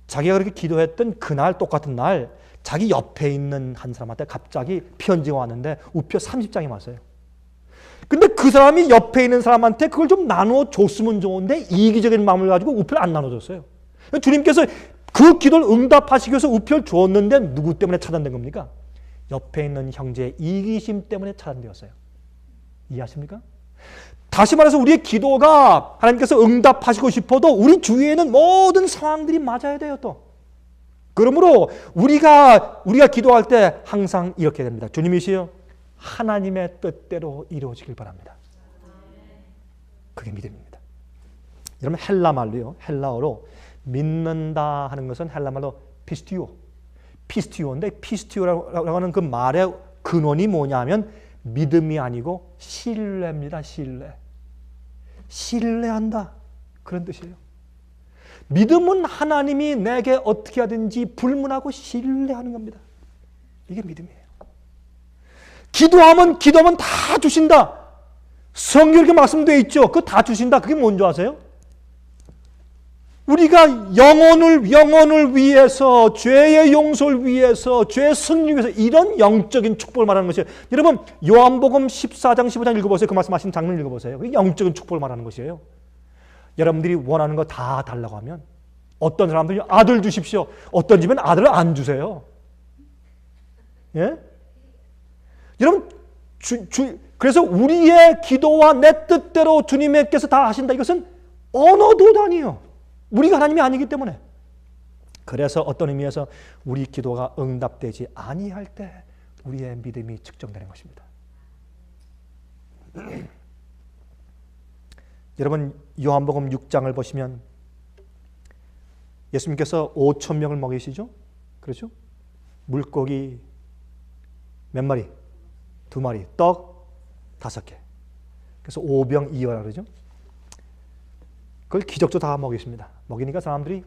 자기가 그렇게 기도했던 그날 똑같은 날 자기 옆에 있는 한 사람한테 갑자기 편지가 왔는데 우표 30장이 왔어요. 근데 그 사람이 옆에 있는 사람한테 그걸 좀 나눠 줬으면 좋은데 이기적인 마음을 가지고 우표를 안 나눠줬어요. 주님께서 그 기도를 응답하시기 위해서 우표를 줬는데 누구 때문에 차단된 겁니까? 옆에 있는 형제의 이기심 때문에 차단되었어요. 이해하십니까? 다시 말해서 우리의 기도가 하나님께서 응답하시고 싶어도 우리 주위에는 모든 상황들이 맞아야 돼요 또. 그러므로 우리가 기도할 때 항상 이렇게 됩니다. 주님이시여 하나님의 뜻대로 이루어지길 바랍니다. 그게 믿음입니다. 여러분 헬라말로요. 헬라어로 믿는다 하는 것은 헬라말로 피스티오인데 피스티오라고 하는 그 말의 근원이 뭐냐면 믿음이 아니고 신뢰입니다. 신뢰한다. 그런 뜻이에요. 믿음은 하나님이 내게 어떻게 하든지 불문하고 신뢰하는 겁니다. 이게 믿음이에요. 기도하면 다 주신다. 성경에 이렇게 말씀되어 있죠. 그거 다 주신다. 그게 뭔지 아세요? 우리가 영혼을 위해서, 죄의 용서를 위해서, 죄의 승리 위해서 이런 영적인 축복을 말하는 것이에요. 여러분 요한복음 14장 15장 읽어보세요. 그 말씀하신 장면 읽어보세요. 그게 영적인 축복을 말하는 것이에요. 여러분들이 원하는 거 다 달라고 하면 어떤 사람들이 아들 주십시오. 어떤 집은 아들을 안 주세요. 예? 여러분, 그래서 우리의 기도와 내 뜻대로 주님께서 다 하신다. 이것은 언어도 아니에요. 우리가 하나님이 아니기 때문에. 그래서 어떤 의미에서 우리 기도가 응답되지 아니할 때 우리의 믿음이 측정되는 것입니다. 여러분, 요한복음 6장을 보시면 예수님께서 5천 명을 먹이시죠? 그렇죠? 물고기 몇 마리? 2마리, 떡 5개. 그래서 5병2여 그러죠? 그걸 기적도 다 먹이십니다. 먹이니까 사람들이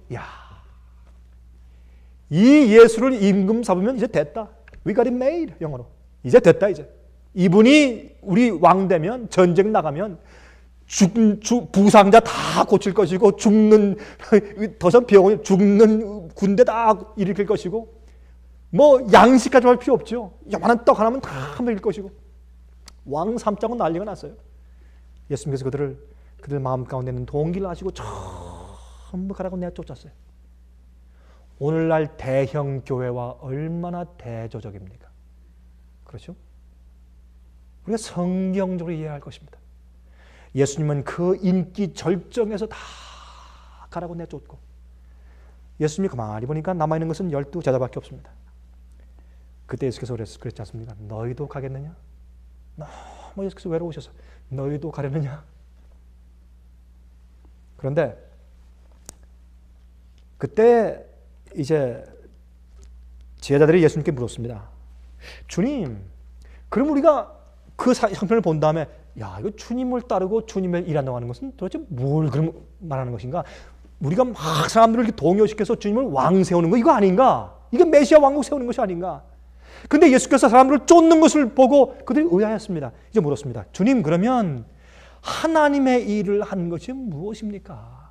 이 예수를 임금 삼으면 이제 됐다. We got it made. 영어로. 이제 됐다 이제. 이분이 우리 왕 되면 전쟁 나가면 부상자 다 고칠 것이고 죽는 더 이상 병원 죽는 군대 다 일으킬 것이고 뭐 양식까지 할 필요 없죠. 요만한 떡 하나면 다 먹일 것이고 왕 삼자고 난리가 났어요. 예수님께서 그들 마음 가운데 있는 동기를 아시고 전부 가라고 내쫓았어요. 오늘날 대형 교회와 얼마나 대조적입니까? 그렇죠? 우리가 성경적으로 이해할 것입니다. 예수님은 그 인기 절정에서 다 가라고 내쫓고 예수님이 가만히 보니까 남아있는 것은 12 제자밖에 없습니다. 그때 예수께서 그랬지 않습니까? 너희도 가겠느냐? 너무 예수께서 외로우셔서 너희도 가려느냐? 그런데 그때 이제 제자들이 예수님께 물었습니다. 주님, 그럼 우리가 그 형편을 본 다음에 이거 주님을 따르고 주님을 일한다고 하는 것은 도대체 뭘 그런 말하는 것인가? 우리가 막 사람들을 이렇게 동요시켜서 주님을 왕 세우는 거 이거 아닌가? 이게 메시아 왕국 세우는 것이 아닌가? 근데 예수께서 사람들을 쫓는 것을 보고 그들이 의아했습니다. 이제 물었습니다. 주님, 그러면 하나님의 일을 하는 것이 무엇입니까?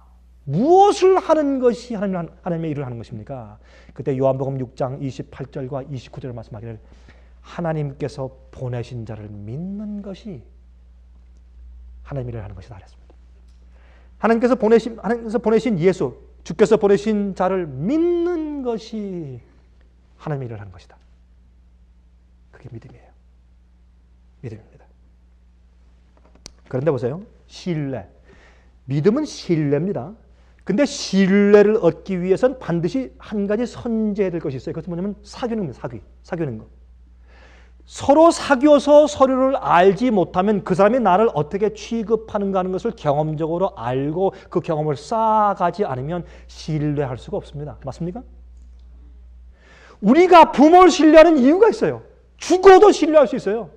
무엇을 하는 것이 하나님의 일을 하는 것입니까? 그때 요한복음 6장 28절과 29절을 말씀하기를 하나님께서 보내신 자를 믿는 것이 하나님 일을 하는 것이다 그랬습니다. 하나님께서 보내신 예수, 주께서 보내신 자를 믿는 것이 하나님 일을 하는 것이다. 그게 믿음이에요. 믿음입니다. 그런데 보세요. 신뢰. 믿음은 신뢰입니다. 근데 신뢰를 얻기 위해서는 반드시 한 가지 선제해야 될 것이 있어요. 그것은 뭐냐면 사귀는 겁니다. 사귀는 거. 서로 사귀어서 서로를 알지 못하면 그 사람이 나를 어떻게 취급하는가 하는 것을 경험적으로 알고 그 경험을 쌓아가지 않으면 신뢰할 수가 없습니다. 맞습니까? 우리가 부모를 신뢰하는 이유가 있어요. 죽어도 신뢰할 수 있어요.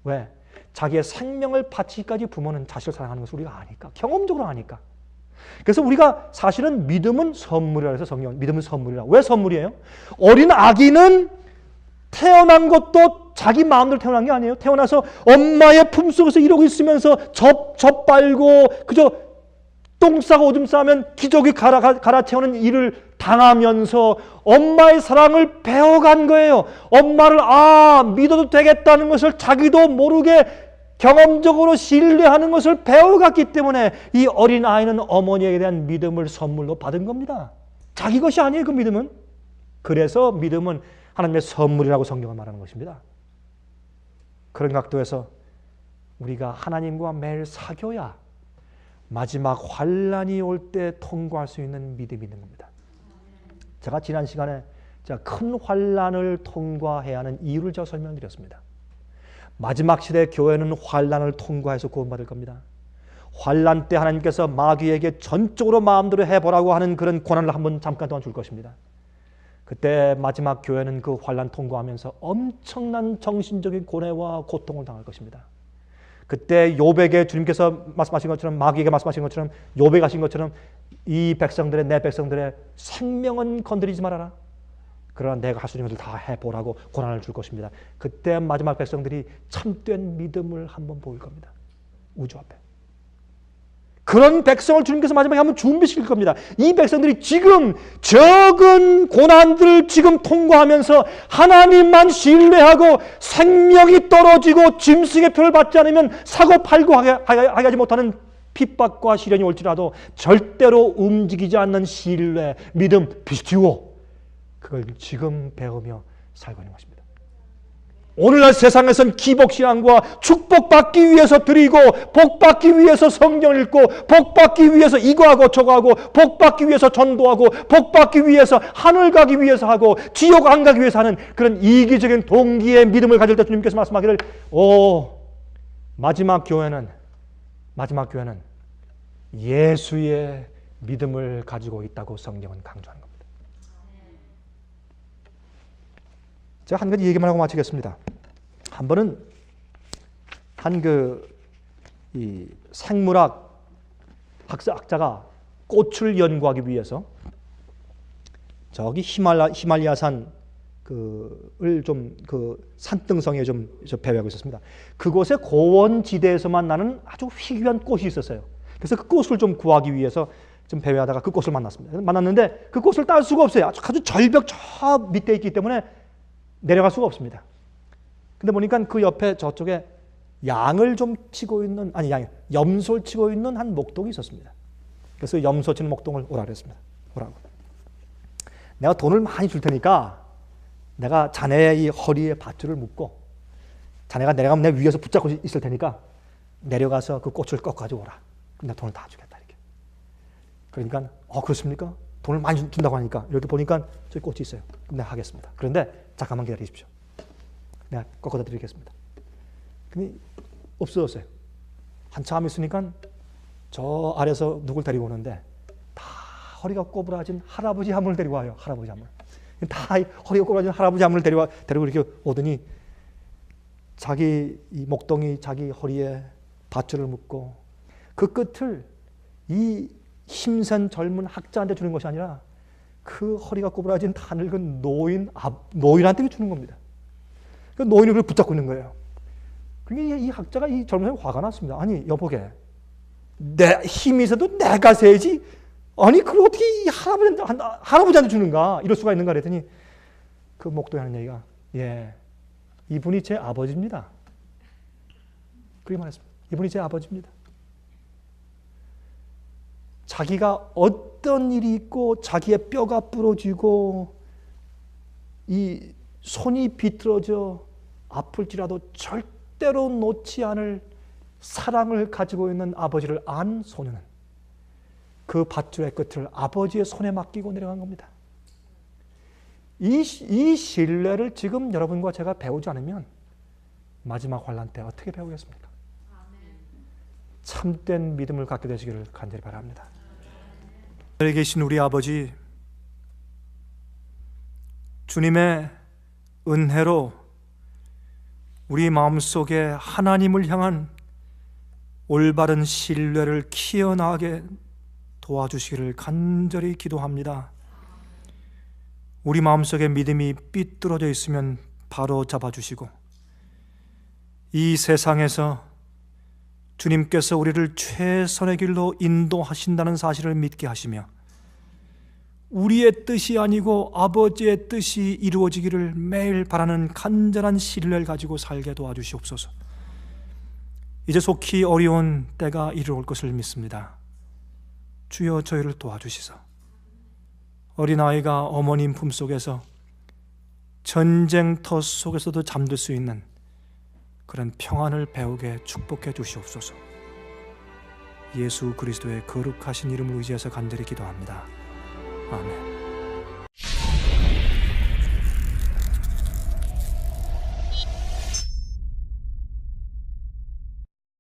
왜? 자기의 생명을 바치기까지 부모는 자식을 사랑하는 것을 우리가 아니까. 경험적으로 아니까. 그래서 우리가 사실은 믿음은 선물이라고 해서 성경은 믿음은 선물이라고. 왜 선물이에요? 어린 아기는 태어난 것도 자기 마음대로 태어난 게 아니에요. 태어나서 엄마의 품속에서 이러고 있으면서 젖 빨고 그저 똥 싸고 오줌 싸면 기저귀 갈아채우는 일을 당하면서 엄마의 사랑을 배워간 거예요. 엄마를 믿어도 되겠다는 것을 자기도 모르게 경험적으로 신뢰하는 것을 배워갔기 때문에 이 어린아이는 어머니에 대한 믿음을 선물로 받은 겁니다. 자기 것이 아니에요, 그 믿음은. 그래서 믿음은 하나님의 선물이라고 성경은 말하는 것입니다. 그런 각도에서 우리가 하나님과 매일 사귀어야 마지막 환난이 올 때 통과할 수 있는 믿음이 있는 겁니다. 제가 지난 시간에 큰 환난을 통과해야 하는 이유를 제가 설명드렸습니다. 마지막 시대 교회는 환난을 통과해서 구원받을 겁니다. 환난 때 하나님께서 마귀에게 전적으로 마음대로 해보라고 하는 그런 권한을 한번 잠깐 동안 줄 것입니다. 그때 마지막 교회는 그 환난 통과하면서 엄청난 정신적인 고뇌와 고통을 당할 것입니다. 그때 욥에게 주님께서 말씀하신 것처럼 마귀에게 말씀하신 것처럼 욥에게 하신 것처럼 이 백성들의 내 백성들의 생명은 건드리지 말아라. 그러나 내가 할 수 있는 것을 다 해보라고 권한을 줄 것입니다. 그때 마지막 백성들이 참된 믿음을 한번 보일 겁니다. 우주 앞에. 그런 백성을 주님께서 마지막에 한번 준비시킬 겁니다. 이 백성들이 지금 적은 고난들을 지금 통과하면서 하나님만 신뢰하고 생명이 떨어지고 짐승의 표를 받지 않으면 사고 팔고 하게 하지 못하는 핍박과 시련이 올지라도 절대로 움직이지 않는 신뢰, 믿음, 비스티오, 그걸 지금 배우며 살고 있는 것입니다. 오늘날 세상에선 기복신앙과 축복받기 위해서 드리고, 복받기 위해서 성경을 읽고, 복받기 위해서 이거하고 저거하고, 복받기 위해서 전도하고, 복받기 위해서 하늘 가기 위해서 하고, 지옥 안 가기 위해서 하는 그런 이기적인 동기의 믿음을 가질 때 주님께서 말씀하기를, 마지막 교회는 예수의 믿음을 가지고 있다고 성경은 강조하는 겁니다. 제가 한 가지 얘기만 하고 마치겠습니다. 한 번은 이 생물학 학자가 꽃을 연구하기 위해서 저기 히말라야산 산등성에 좀 배회하고 있었습니다. 그곳의 고원지대에서만 나는 아주 희귀한 꽃이 있었어요. 그래서 그 꽃을 좀 구하기 위해서 좀 배회하다가 그 꽃을 만났습니다. 만났는데 그 꽃을 딸 수가 없어요. 아주 절벽 저 밑에 있기 때문에 내려갈 수가 없습니다. 근데 보니까 그 옆에 저쪽에 양을 좀 치고 있는, 염소를 치고 있는 한 목동이 있었습니다. 그래서 염소 치는 목동을 오라 그랬습니다. 오라고. 내가 돈을 많이 줄 테니까 내가 자네의 이 허리에 밧줄을 묶고 자네가 내려가면 내 위에서 붙잡고 있을 테니까 내려가서 그 꽃을 꺾어가지고 오라. 그럼 내가 돈을 다 주겠다. 이렇게. 그러니까 그렇습니까? 돈을 많이 준다고 하니까 이렇게 보니까 저기 꽃이 있어요. 그럼 내가 하겠습니다. 그런데 잠깐만 기다리십시오. 내가 꺾어다 드리겠습니다. 근데 없어졌어요. 한참 있으니까 저 아래서 누굴 데리고 오는데 다 허리가 꼬부라진 할아버지 한 분을 데리고 와요. 할아버지 한 분. 다 허리가 꼬부라진 할아버지 한 분을 데리고 이렇게 오더니 이 목동이 자기 허리에 밧줄을 묶고 그 끝을 이 힘센 젊은 학자한테 주는 것이 아니라 그 허리가 꼬부라진 다 늙은 노인한테 주는 겁니다. 그 노인이 그걸 붙잡고 있는 거예요. 그러니까 이 학자가 이 젊은 사람이 화가 났습니다. 아니 여보게, 내 힘이 있어도 내가 세야지. 아니 그걸 어떻게 이 할아버지한테 주는가? 이럴 수가 있는가 그랬더니 그 목동이 하는 얘기가 이분이 제 아버지입니다. 그렇게 말했습니다. 이분이 제 아버지입니다. 자기가 어떤 일이 있고 자기의 뼈가 부러지고 이 손이 비틀어져 아플지라도 절대로 놓지 않을 사랑을 가지고 있는 아버지를 안 소녀는 그 밧줄의 끝을 아버지의 손에 맡기고 내려간 겁니다. 이 신뢰를 지금 여러분과 제가 배우지 않으면 마지막 환난 때 어떻게 배우겠습니까? 참된 믿음을 갖게 되시기를 간절히 바랍니다. 하늘에 계신 우리 아버지, 주님의 은혜로 우리 마음속에 하나님을 향한 올바른 신뢰를 키워나가게 도와주시기를 간절히 기도합니다. 우리 마음속에 믿음이 삐뚤어져 있으면 바로 잡아주시고 이 세상에서 주님께서 우리를 최선의 길로 인도하신다는 사실을 믿게 하시며 우리의 뜻이 아니고 아버지의 뜻이 이루어지기를 매일 바라는 간절한 신뢰를 가지고 살게 도와주시옵소서. 이제 속히 어려운 때가 이르러 올 것을 믿습니다. 주여 저희를 도와주시소. 어린아이가 어머님 품속에서 전쟁터 속에서도 잠들 수 있는 그런 평안을 배우게 축복해 주시옵소서. 예수 그리스도의 거룩하신 이름을 의지해서 간절히 기도합니다. 아멘.